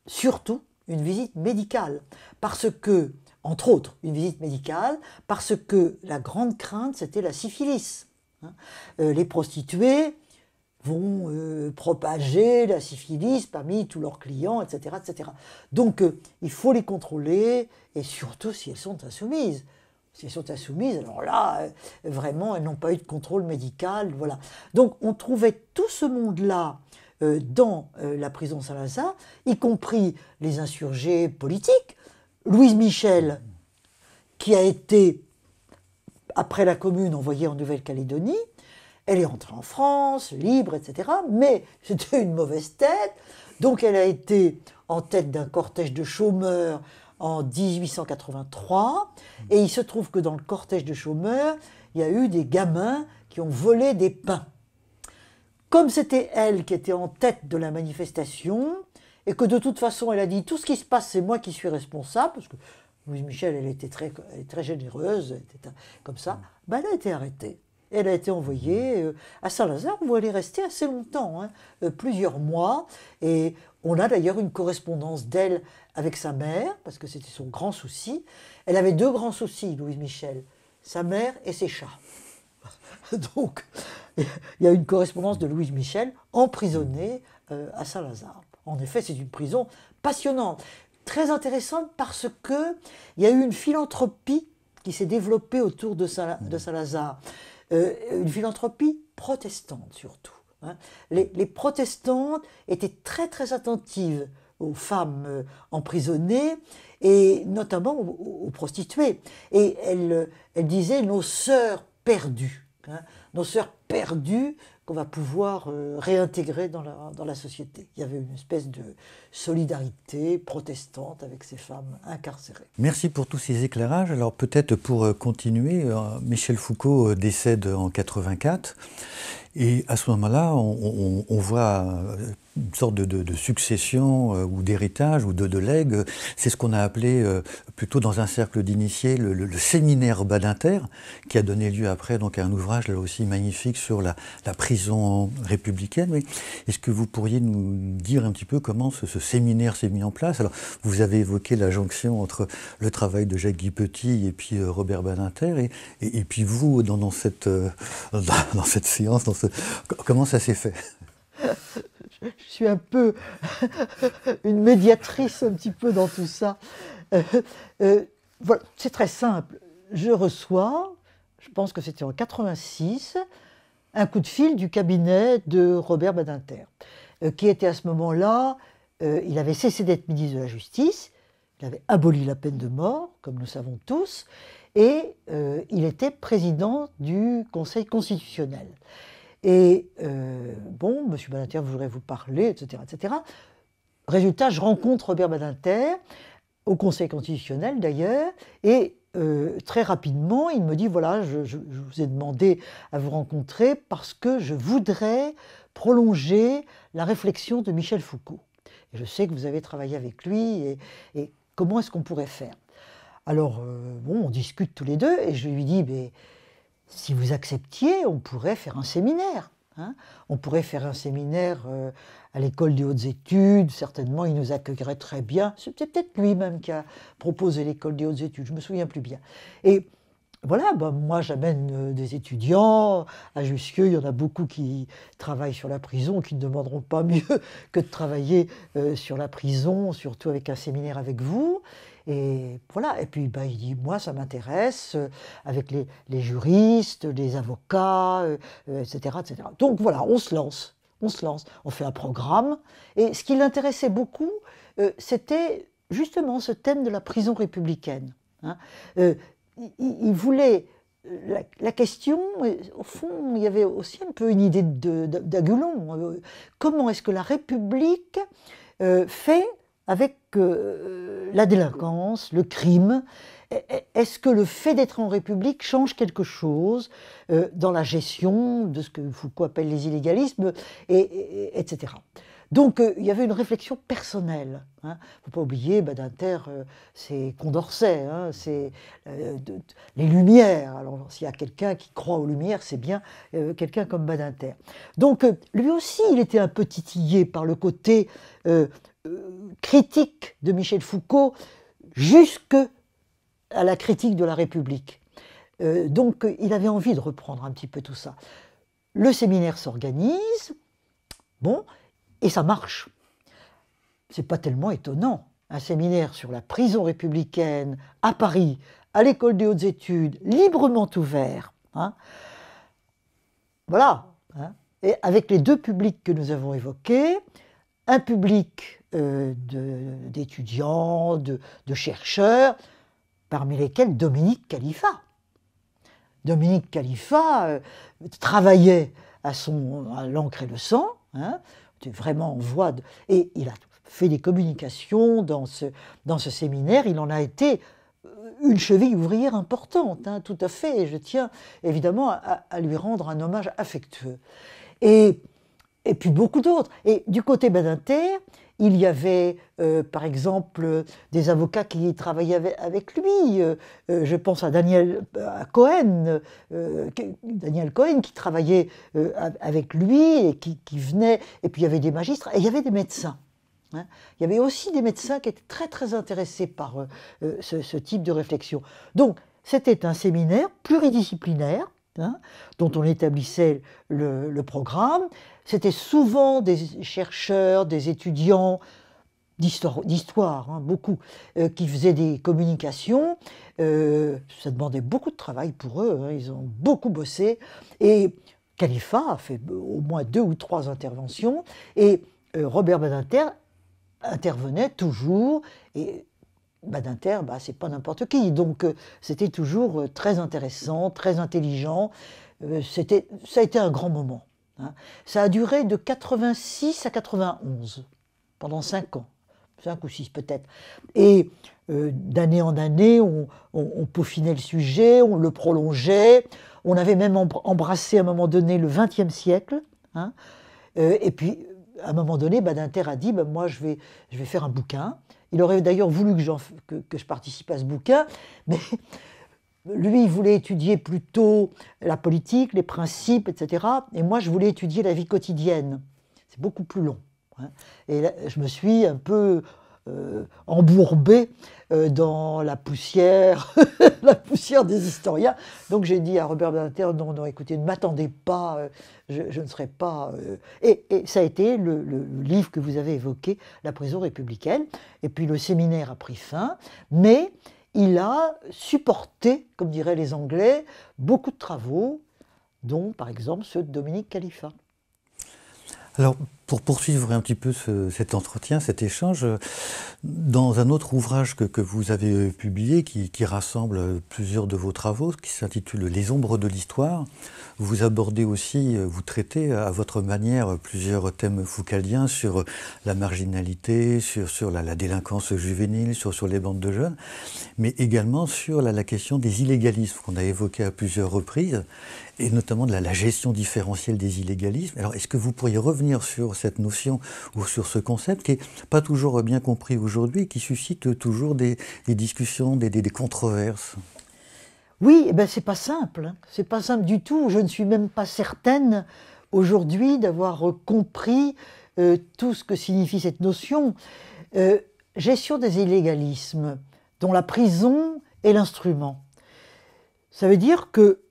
surtout une visite médicale. Parce que, entre autres, une visite médicale, parce que la grande crainte, c'était la syphilis. Hein. Les prostituées vont propager la syphilis parmi tous leurs clients, etc. etc. Donc il faut les contrôler, et surtout si elles sont insoumises. Si elles sont insoumises, alors là, vraiment, elles n'ont pas eu de contrôle médical. Voilà. Donc on trouvait tout ce monde-là dans la prison Saint-Lazare, y compris les insurgés politiques. Louise Michel, qui a été, après la Commune, envoyée en Nouvelle-Calédonie, elle est entrée en France, libre, etc. Mais c'était une mauvaise tête. Donc elle a été en tête d'un cortège de chômeurs en 1883. Et il se trouve que dans le cortège de chômeurs, il y a eu des gamins qui ont volé des pains. Comme c'était elle qui était en tête de la manifestation, et que de toute façon elle a dit tout ce qui se passe, c'est moi qui suis responsable, parce que Louise Michel, elle était très généreuse, elle était comme ça, ben elle a été arrêtée. Elle a été envoyée à Saint-Lazare, où elle est restée assez longtemps, hein, plusieurs mois. Et on a d'ailleurs une correspondance d'elle avec sa mère, parce que c'était son grand souci. Elle avait deux grands soucis, Louise Michel, sa mère et ses chats. Donc, il y a une correspondance de Louise Michel emprisonnée à Saint-Lazare. En effet, c'est une prison passionnante, très intéressante parce qu'il y a eu une philanthropie qui s'est développée autour de Saint-Lazare. Une philanthropie protestante surtout. Hein. Les protestantes étaient très très attentives aux femmes emprisonnées et notamment aux prostituées. Et elles disaient nos sœurs perdues, hein, nos sœurs perdues qu'on va pouvoir réintégrer dans la société. Il y avait une espèce de solidarité protestante avec ces femmes incarcérées. Merci pour tous ces éclairages. Alors peut-être pour continuer, Michel Foucault décède en 84. Et à ce moment-là, on voit une sorte de succession ou d'héritage ou de legs. C'est ce qu'on a appelé, plutôt dans un cercle d'initiés, le séminaire Badinter, qui a donné lieu après donc, à un ouvrage là aussi magnifique sur la prison républicaine. Mais est-ce que vous pourriez nous dire un petit peu comment ce séminaire s'est mis en place? Alors, vous avez évoqué la jonction entre le travail de Jacques-Guy Petit et puis Robert Badinter, et puis vous, dans cette séance, comment ça s'est fait? Je suis un peu une médiatrice un petit peu dans tout ça. Voilà, c'est très simple. Je reçois, je pense que c'était en 86, un coup de fil du cabinet de Robert Badinter, qui était à ce moment-là, il avait cessé d'être ministre de la Justice, il avait aboli la peine de mort, comme nous savons tous, et il était président du Conseil constitutionnel. Et bon, M. Badinter voudrait vous parler, etc., etc. Résultat, je rencontre Robert Badinter, au Conseil constitutionnel d'ailleurs, et très rapidement, il me dit, voilà, je vous ai demandé à vous rencontrer parce que je voudrais prolonger la réflexion de Michel Foucault. Et je sais que vous avez travaillé avec lui, et comment est-ce qu'on pourrait faire? Alors, bon, on discute tous les deux, et je lui dis, mais si vous acceptiez, on pourrait faire un séminaire. Hein, on pourrait faire un séminaire à l'école des hautes études, certainement il nous accueillerait très bien. C'était peut-être lui-même qui a proposé l'école des hautes études, je ne me souviens plus bien. Et voilà, ben moi j'amène des étudiants, à Jussieu il y en a beaucoup qui travaillent sur la prison, qui ne demanderont pas mieux que de travailler sur la prison, surtout avec un séminaire avec vous. Et voilà, et puis ben, il dit, moi ça m'intéresse, avec les juristes, les avocats, etc., etc. Donc voilà, on se lance, on fait un programme. Et ce qui l'intéressait beaucoup, c'était justement ce thème de la prison républicaine. Hein. Il voulait la question, au fond, il y avait aussi un peu une idée d'Agulon. Comment est-ce que la République fait avec la délinquance, le crime? Est-ce que le fait d'être en République change quelque chose dans la gestion de ce que Foucault appelle les illégalismes, etc. Donc il y avait une réflexion personnelle. Il ne faut pas oublier, Badinter, c'est Condorcet, hein, c'est les Lumières. Alors s'il y a quelqu'un qui croit aux Lumières, c'est bien quelqu'un comme Badinter. Donc lui aussi, il était un peu titillé par le côté critique de Michel Foucault, jusque à la critique de la République. Donc il avait envie de reprendre un petit peu tout ça. Le séminaire s'organise, bon, et ça marche. C'est pas tellement étonnant. Un séminaire sur la prison républicaine à Paris, à l'école des hautes études, librement ouvert. Hein. Voilà. Hein. Et avec les deux publics que nous avons évoqués, un public d'étudiants, de chercheurs, parmi lesquels Dominique Khalifa. Dominique Khalifa travaillait à l'encre et le sang, hein, vraiment en voie de... Et il a fait des communications dans ce séminaire, il en a été une cheville ouvrière importante, hein, tout à fait, et je tiens évidemment à lui rendre un hommage affectueux. Et puis beaucoup d'autres. Et du côté Badinter, il y avait, par exemple, des avocats qui travaillaient avec lui. Je pense à Daniel Cohen qui travaillait avec lui et qui venait. Et puis il y avait des magistrats et il y avait des médecins. Hein. Il y avait aussi des médecins qui étaient très très intéressés par ce type de réflexion. Donc c'était un séminaire pluridisciplinaire, hein, dont on établissait le programme. C'était souvent des chercheurs, des étudiants d'histoire, hein, beaucoup, qui faisaient des communications. Ça demandait beaucoup de travail pour eux, hein, ils ont beaucoup bossé. Et Khalifa a fait au moins 2 ou 3 interventions, et Robert Badinter intervenait toujours, et Badinter, c'est pas n'importe qui, donc c'était toujours très intéressant, très intelligent. Ça a été un grand moment. Hein. Ça a duré de 86 à 91, pendant 5 ans, 5 ou 6 peut-être. Et d'année en année, on peaufinait le sujet, on le prolongeait. On avait même embrassé à un moment donné le XXe siècle. Hein. Et puis, à un moment donné, Badinter a dit, moi je vais faire un bouquin. Il aurait d'ailleurs voulu que je participe à ce bouquin, mais lui, il voulait étudier plutôt la politique, les principes, etc. Et moi, je voulais étudier la vie quotidienne. C'est beaucoup plus long. Hein. Et là, je me suis un peu embourbé dans la poussière, la poussière des historiens. Donc j'ai dit à Robert Badinter, non, écoutez, ne m'attendez pas, je ne serai pas... Et ça a été le livre que vous avez évoqué, La prison républicaine. Et puis le séminaire a pris fin, mais il a supporté, comme diraient les Anglais, beaucoup de travaux, dont par exemple ceux de Dominique Khalifa. Alors, Pour poursuivre un petit peu cet entretien, cet échange, dans un autre ouvrage que vous avez publié, qui rassemble plusieurs de vos travaux, qui s'intitule Les ombres de l'histoire, vous abordez aussi, vous traitez à votre manière plusieurs thèmes foucaldiens sur la marginalité, sur la délinquance juvénile, sur les bandes de jeunes, mais également sur la question des illégalismes qu'on a évoqué à plusieurs reprises, et notamment de la gestion différentielle des illégalismes. Alors, est-ce que vous pourriez revenir sur cette notion ou sur ce concept qui n'est pas toujours bien compris aujourd'hui, qui suscite toujours des discussions, des controverses? Oui, eh ben c'est pas simple, hein. C'est pas simple du tout. Je ne suis même pas certaine aujourd'hui d'avoir compris tout ce que signifie cette notion. Gestion des illégalismes, dont la prison est l'instrument. Ça veut dire que,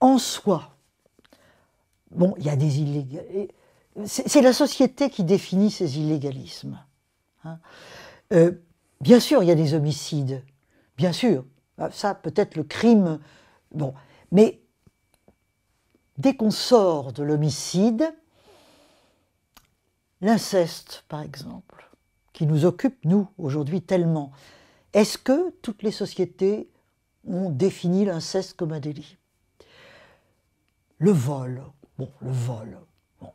en soi, bon, il y a des illégalismes. C'est la société qui définit ces illégalismes, hein. Bien sûr, il y a des homicides, bien sûr. Ça, peut-être le crime, bon. Mais dès qu'on sort de l'homicide, l'inceste, par exemple, qui nous occupe, nous, aujourd'hui, tellement, est-ce que toutes les sociétés ont défini l'inceste comme un délit? Le vol, bon, le vol, bon.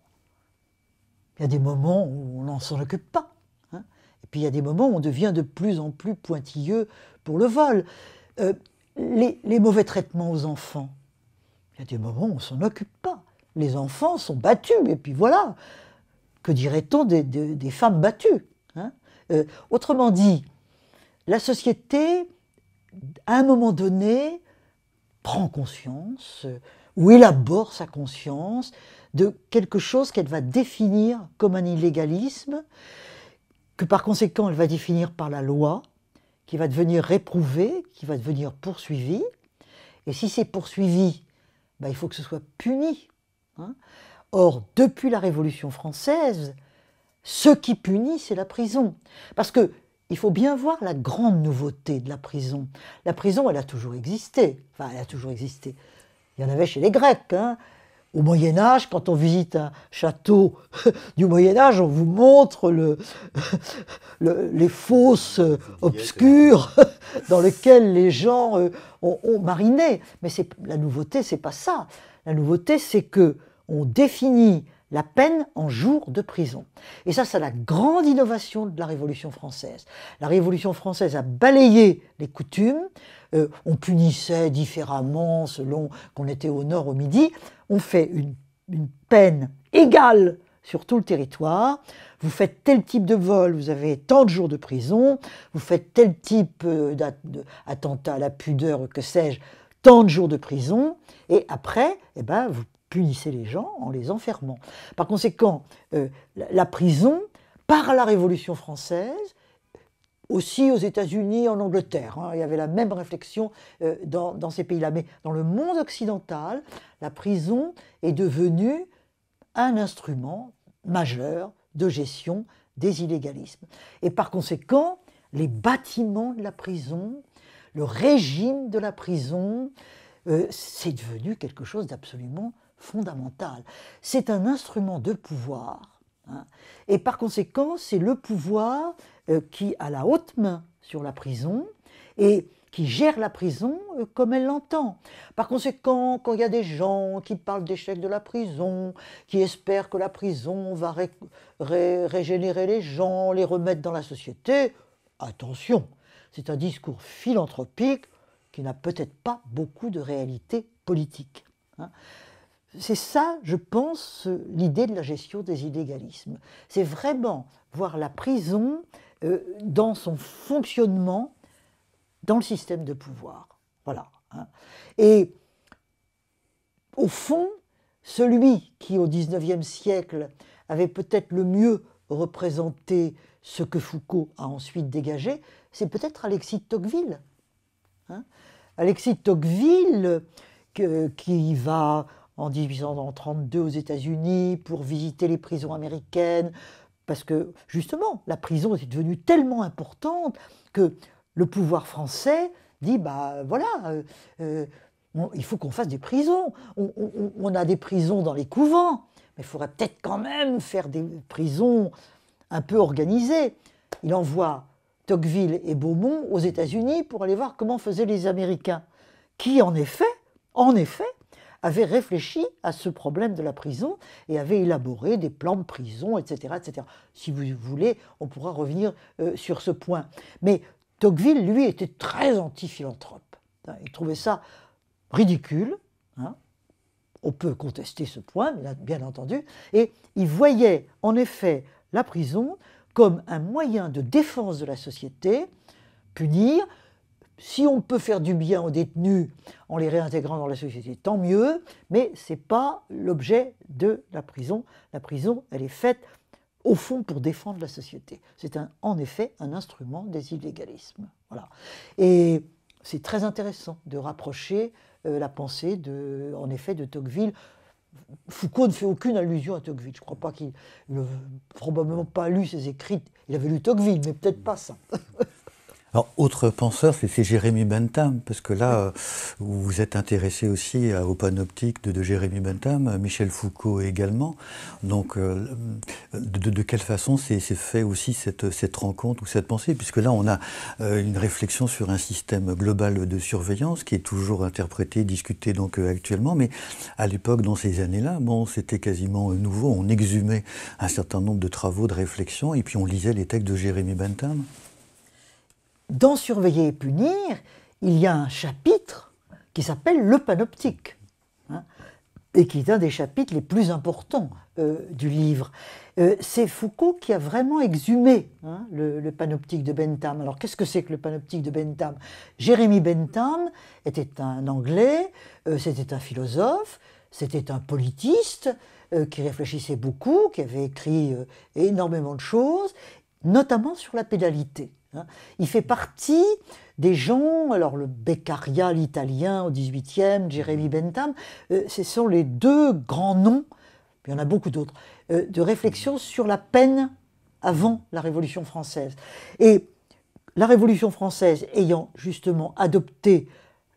Il y a des moments où on n'en s'en occupe pas, hein. Et puis il y a des moments où on devient de plus en plus pointilleux pour le vol. Les mauvais traitements aux enfants, il y a des moments où on ne s'en occupe pas. Les enfants sont battus, et puis voilà. Que dirait-on des femmes battues, hein? Autrement dit, la société, à un moment donné, prend conscience, ou élabore sa conscience, de quelque chose qu'elle va définir comme un illégalisme, que par conséquent elle va définir par la loi, qui va devenir réprouvé, qui va devenir poursuivi. Et si c'est poursuivi, ben, il faut que ce soit puni, hein. Or, depuis la Révolution française, ce qui punit, c'est la prison. Parce que il faut bien voir la grande nouveauté de la prison. La prison, elle a toujours existé. Enfin, elle a toujours existé. Il y en avait chez les Grecs, hein. Au Moyen-Âge, quand on visite un château du Moyen-Âge, on vous montre les fosses obscures dans lesquelles les gens ont mariné. Mais la nouveauté, c'est pas ça. La nouveauté, c'est qu'on définit la peine en jours de prison. Et ça, c'est la grande innovation de la Révolution française. La Révolution française a balayé les coutumes. On punissait différemment selon qu'on était au nord ou au midi. On fait une peine égale sur tout le territoire. Vous faites tel type de vol, vous avez tant de jours de prison. Vous faites tel type d'attentat à la pudeur, que sais-je, tant de jours de prison. Et après, eh ben, vous punissez les gens en les enfermant. Par conséquent, la prison, par la Révolution française, aussi aux États-Unis, en Angleterre, hein, il y avait la même réflexion dans ces pays-là. Mais dans le monde occidental, la prison est devenue un instrument majeur de gestion des illégalismes. Et par conséquent, les bâtiments de la prison, le régime de la prison, c'est devenu quelque chose d'absolument fondamental. C'est un instrument de pouvoir, hein, et par conséquent, c'est le pouvoir qui a la haute main sur la prison et qui gère la prison comme elle l'entend. Par conséquent, quand il y a des gens qui parlent d'échec de la prison, qui espèrent que la prison va régénérer les gens, les remettre dans la société, attention, c'est un discours philanthropique qui n'a peut-être pas beaucoup de réalité politique, hein. C'est ça, je pense, l'idée de la gestion des illégalismes. C'est vraiment voir la prison dans son fonctionnement dans le système de pouvoir. Voilà, hein. Et au fond, celui qui, au XIXe siècle, avait peut-être le mieux représenté ce que Foucault a ensuite dégagé, c'est peut-être Alexis de Tocqueville, hein. Alexis de Tocqueville, qui va en 1832 aux États-Unis pour visiter les prisons américaines, parce que justement, la prison était devenue tellement importante que le pouvoir français dit, bah voilà, il faut qu'on fasse des prisons. On a des prisons dans les couvents, il faudrait peut-être quand même faire des prisons un peu organisées. Il envoie Tocqueville et Beaumont aux États-Unis pour aller voir comment faisaient les Américains, qui en effet, avaient réfléchi à ce problème de la prison et avaient élaboré des plans de prison, etc., etc. Si vous voulez, on pourra revenir sur ce point. Mais Tocqueville, lui, était très anti-philanthrope. Il trouvait ça ridicule. On peut contester ce point, bien entendu. Et il voyait en effet la prison comme un moyen de défense de la société, punir. Si on peut faire du bien aux détenus en les réintégrant dans la société, tant mieux, mais ce n'est pas l'objet de la prison. La prison, elle est faite au fond pour défendre la société. C'est en effet un instrument des illégalismes. Voilà. Et c'est très intéressant de rapprocher la pensée en effet de Tocqueville. Foucault ne fait aucune allusion à Tocqueville. Je ne crois pas qu'il n'a probablement pas lu ses écrits. Il avait lu Tocqueville, mais peut-être pas ça. Alors, autre penseur, c'est Jérémy Bentham, parce que là, vous vous êtes intéressé aussi au panoptique de Jérémy Bentham, Michel Foucault également. Donc, de quelle façon s'est fait aussi cette rencontre ou cette pensée? Puisque là, on a une réflexion sur un système global de surveillance qui est toujours interprété, discuté donc actuellement, mais à l'époque, dans ces années-là, bon, c'était quasiment nouveau. On exhumait un certain nombre de travaux, de réflexions, et puis on lisait les textes de Jérémy Bentham. Dans Surveiller et punir, il y a un chapitre qui s'appelle le panoptique, et qui est un des chapitres les plus importants du livre. C'est Foucault qui a vraiment exhumé le panoptique de Bentham. Alors qu'est-ce que c'est que le panoptique de Bentham? Jérémy Bentham était un Anglais, c'était un philosophe, c'était un politiste qui réfléchissait beaucoup, qui avait écrit énormément de choses, notamment sur la pénalité. Il fait partie des gens, alors le Beccaria, l'italien au XVIIIe, Jérémy Bentham, ce sont les deux grands noms, il y en a beaucoup d'autres, de réflexion sur la peine avant la Révolution française. Et la Révolution française ayant justement adopté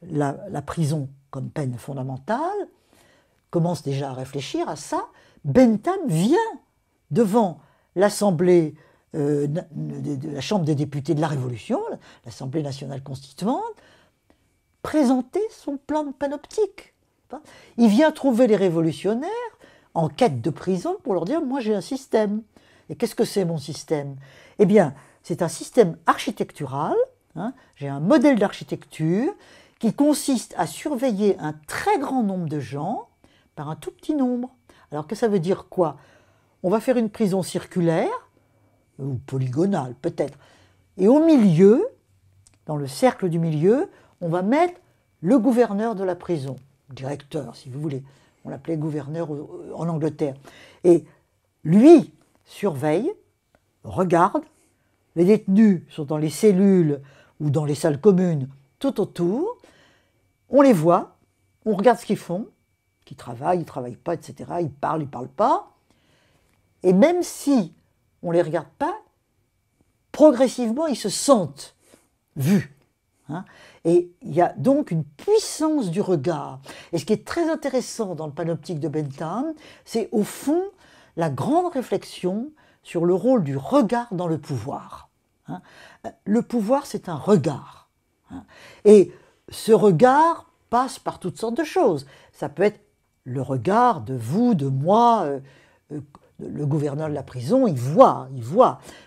la prison comme peine fondamentale, commence déjà à réfléchir à ça. Bentham vient devant l'Assemblée de la Chambre des députés de la Révolution, l'Assemblée nationale constituante, présenter son plan de panoptique. Il vient trouver les révolutionnaires en quête de prison pour leur dire « moi j'ai un système ». Et qu'est-ce que c'est mon système? Eh bien, c'est un système architectural, j'ai un modèle d'architecture qui consiste à surveiller un très grand nombre de gens par un tout petit nombre. Alors que ça veut dire quoi? On va faire une prison circulaire, ou polygonale peut-être. Et au milieu, dans le cercle du milieu, on va mettre le gouverneur de la prison, directeur si vous voulez, on l'appelait gouverneur en Angleterre. Et lui surveille, regarde, les détenus sont dans les cellules ou dans les salles communes tout autour, on les voit, on regarde ce qu'ils font, qu'ils travaillent, ils ne travaillent pas, etc., ils parlent pas, et même si on ne les regarde pas, progressivement, ils se sentent vus. Et il y a donc une puissance du regard. Et ce qui est très intéressant dans le panoptique de Bentham, c'est au fond la grande réflexion sur le rôle du regard dans le pouvoir. Le pouvoir, c'est un regard. Et ce regard passe par toutes sortes de choses. Ça peut être le regard de vous, de moi, le gouverneur de la prison, il voit,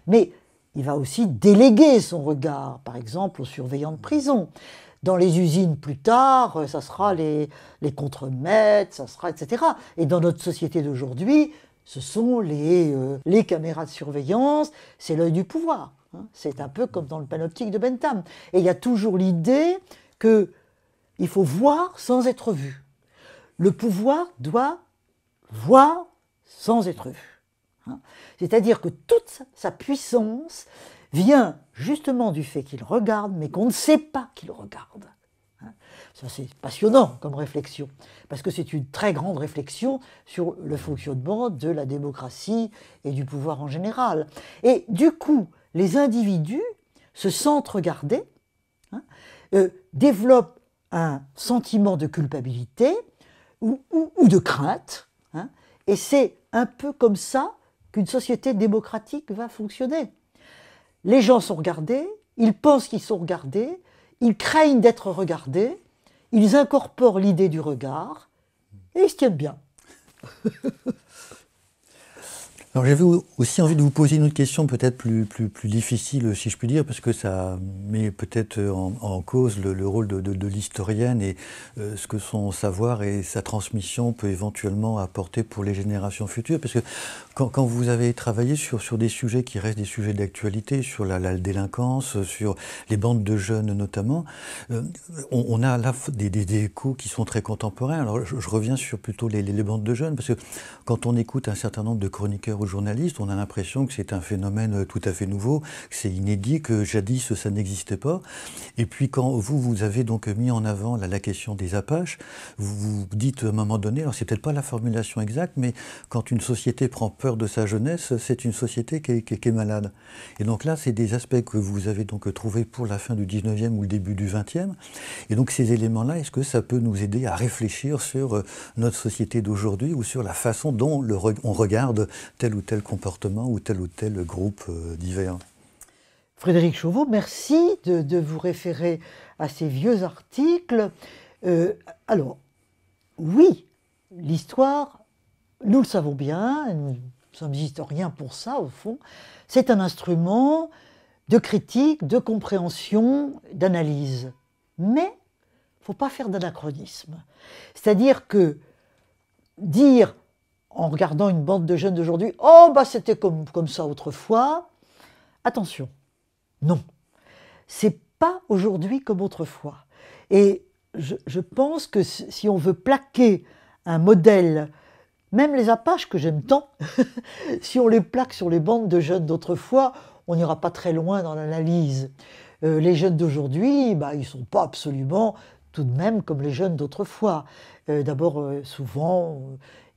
mais il va aussi déléguer son regard, par exemple aux surveillants de prison. Dans les usines plus tard, ça sera les contremaîtres, ça sera etc. Et dans notre société d'aujourd'hui, ce sont les caméras de surveillance, c'est l'œil du pouvoir. C'est un peu comme dans le panoptique de Bentham. Et il y a toujours l'idée qu'il faut voir sans être vu. Le pouvoir doit voir sans être vu. C'est-à-dire que toute sa puissance vient justement du fait qu'il regarde, mais qu'on ne sait pas qu'il regarde. Ça, c'est passionnant comme réflexion, parce que c'est une très grande réflexion sur le fonctionnement de la démocratie et du pouvoir en général. Et du coup, les individus se sentent regardés, développent un sentiment de culpabilité ou de crainte, Et c'est un peu comme ça qu'une société démocratique va fonctionner. Les gens sont regardés, ils pensent qu'ils sont regardés, ils craignent d'être regardés, ils incorporent l'idée du regard et ils se tiennent bien. Alors j'avais aussi envie de vous poser une autre question peut-être plus difficile, si je puis dire, parce que ça met peut-être en cause le rôle de l'historienne et ce que son savoir et sa transmission peut éventuellement apporter pour les générations futures. Parce que quand vous avez travaillé sur des sujets qui restent des sujets d'actualité, sur la délinquance, sur les bandes de jeunes notamment, on a là des échos qui sont très contemporains. Alors je reviens sur plutôt les bandes de jeunes, parce que quand on écoute un certain nombre de chroniqueurs journalistes, on a l'impression que c'est un phénomène tout à fait nouveau, que c'est inédit, que jadis ça n'existait pas. Et puis quand vous avez donc mis en avant la question des Apaches, vous dites à un moment donné, alors c'est peut-être pas la formulation exacte, mais quand une société prend peur de sa jeunesse, c'est une société qui est malade. Et donc là, c'est des aspects que vous avez donc trouvés pour la fin du 19e ou le début du 20e. Et donc ces éléments-là, est-ce que ça peut nous aider à réfléchir sur notre société d'aujourd'hui ou sur la façon dont on regarde tel ou tel comportement ou tel groupe divers? Frédéric Chauveau, merci de vous référer à ces vieux articles. Alors, oui, l'histoire, nous le savons bien, nous sommes historiens pour ça au fond, c'est un instrument de critique, de compréhension, d'analyse. Mais il ne faut pas faire d'anachronisme. C'est-à-dire que dire, en regardant une bande de jeunes d'aujourd'hui, « Oh, bah c'était comme ça autrefois », attention, non. C'est pas aujourd'hui comme autrefois. Et je pense que si on veut plaquer un modèle, même les Apaches que j'aime tant, si on les plaque sur les bandes de jeunes d'autrefois, on n'ira pas très loin dans l'analyse. Les jeunes d'aujourd'hui, bah, ils ne sont pas absolument tout de même comme les jeunes d'autrefois. D'abord, souvent,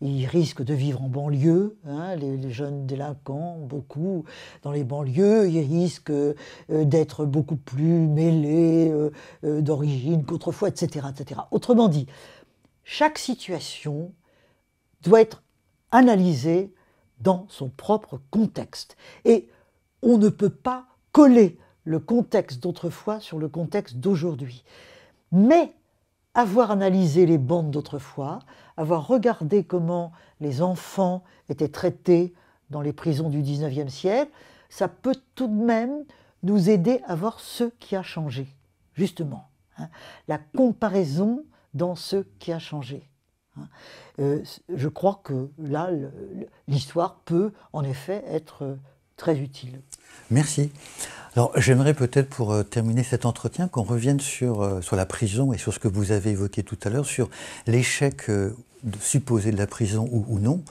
ils risquent de vivre en banlieue, hein, les jeunes délinquants, beaucoup dans les banlieues, ils risquent d'être beaucoup plus mêlés d'origine qu'autrefois, etc., etc. Autrement dit, chaque situation doit être analysée dans son propre contexte. Et on ne peut pas coller le contexte d'autrefois sur le contexte d'aujourd'hui. Mais avoir analysé les bandes d'autrefois, avoir regardé comment les enfants étaient traités dans les prisons du 19e siècle, ça peut tout de même nous aider à voir ce qui a changé, justement. Hein, la comparaison dans ce qui a changé. Je crois que là, l'histoire peut en effet être très utile. Merci. Alors j'aimerais peut-être pour terminer cet entretien qu'on revienne sur la prison et sur ce que vous avez évoqué tout à l'heure, sur l'échec supposé de la prison ou non,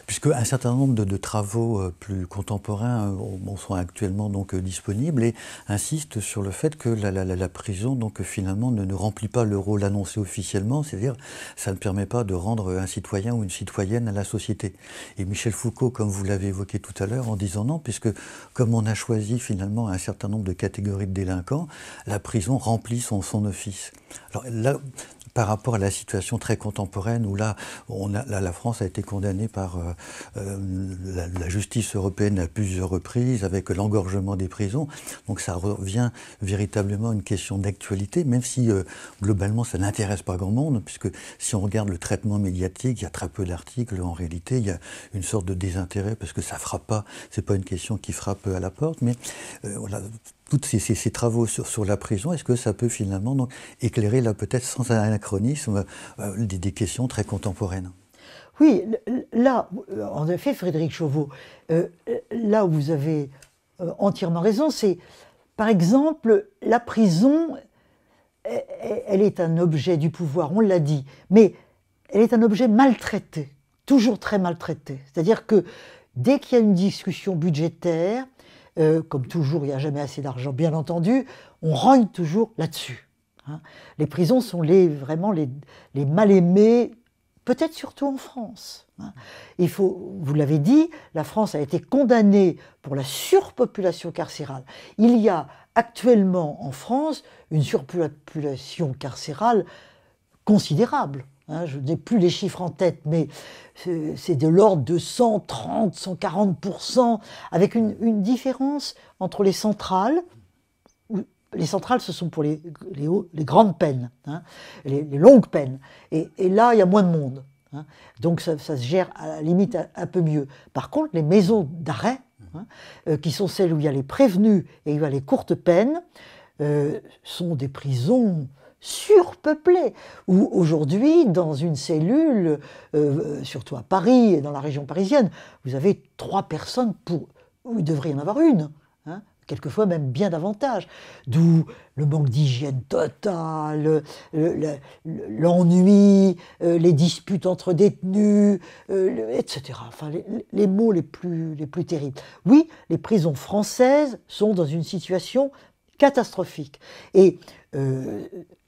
puisque un certain nombre de travaux plus contemporains sont actuellement donc disponibles et insistent sur le fait que la prison donc finalement ne remplit pas le rôle annoncé officiellement, c'est-à-dire ça ne permet pas de rendre un citoyen ou une citoyenne à la société. Et Michel Foucault, comme vous l'avez évoqué tout à l'heure, en disant non, puisque comme on a choisi finalement un certain nombre de catégories de délinquants, la prison remplit son office. Alors là, par rapport à la situation très contemporaine où là, la France a été condamnée par la justice européenne à plusieurs reprises avec l'engorgement des prisons. Donc ça revient véritablement à une question d'actualité, même si globalement ça n'intéresse pas grand monde, puisque si on regarde le traitement médiatique, il y a très peu d'articles. En réalité, il y a une sorte de désintérêt parce que ça frappe pas. C'est pas une question qui frappe à la porte, mais voilà. Tous ces travaux sur la prison, est-ce que ça peut finalement donc éclairer, là peut-être sans anachronisme, des questions très contemporaines? Oui, là, en effet, Frédéric Chauveau, là où vous avez entièrement raison, c'est, par exemple, la prison, elle est un objet du pouvoir, on l'a dit, mais elle est un objet maltraité, toujours très maltraité. C'est-à-dire que dès qu'il y a une discussion budgétaire, comme toujours, il n'y a jamais assez d'argent, bien entendu, on rogne toujours là-dessus. Hein. Les prisons sont vraiment les mal-aimés, peut-être surtout en France. Hein. Vous l'avez dit, la France a été condamnée pour la surpopulation carcérale. Il y a actuellement en France une surpopulation carcérale considérable. hein, je n'ai plus les chiffres en tête, mais c'est de l'ordre de 130, 140%, avec une différence entre les centrales. Les centrales, ce sont pour les grandes peines, hein, les longues peines. Et là, il y a moins de monde. Hein. Donc ça se gère à la limite un peu mieux. Par contre, les maisons d'arrêt, hein, qui sont celles où il y a les prévenus et où il y a les courtes peines, sont des prisons surpeuplées, où aujourd'hui, dans une cellule, surtout à Paris et dans la région parisienne, vous avez 3 personnes où il devrait y en avoir une. Hein, quelquefois même bien davantage, d'où le manque d'hygiène totale, l'ennui, les disputes entre détenus, etc. Enfin, les mots les plus terribles. Oui, les prisons françaises sont dans une situation catastrophique. Et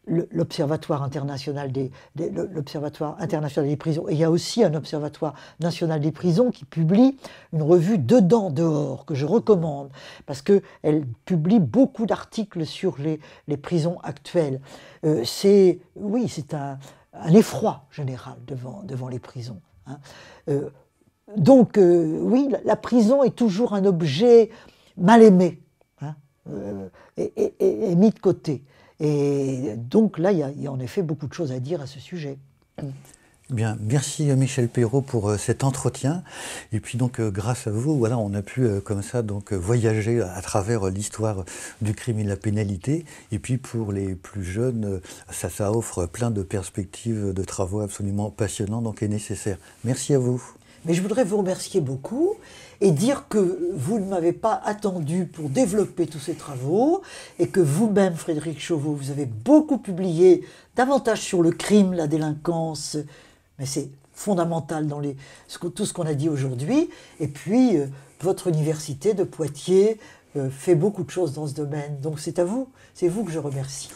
l'Observatoire international l'Observatoire international des prisons, et il y a aussi un Observatoire national des prisons qui publie une revue Dedans, Dehors, que je recommande, parce qu'elle publie beaucoup d'articles sur les prisons actuelles. C'est un effroi général devant les prisons. Hein. Donc, oui, la prison est toujours un objet mal aimé, hein, et mis de côté. Et donc là, il y a en effet beaucoup de choses à dire à ce sujet. Bien, merci Michel Perrault pour cet entretien. Et puis donc grâce à vous, voilà, on a pu comme ça donc voyager à travers l'histoire du crime et de la pénalité. Et puis pour les plus jeunes, ça offre plein de perspectives de travaux absolument passionnants donc et nécessaires. Merci à vous. Mais je voudrais vous remercier beaucoup et dire que vous ne m'avez pas attendu pour développer tous ces travaux et que vous-même, Frédéric Chauveau, vous avez beaucoup publié, davantage sur le crime, la délinquance, mais c'est fondamental dans tout ce qu'on a dit aujourd'hui. Et puis, votre université de Poitiers fait beaucoup de choses dans ce domaine. Donc c'est vous que je remercie.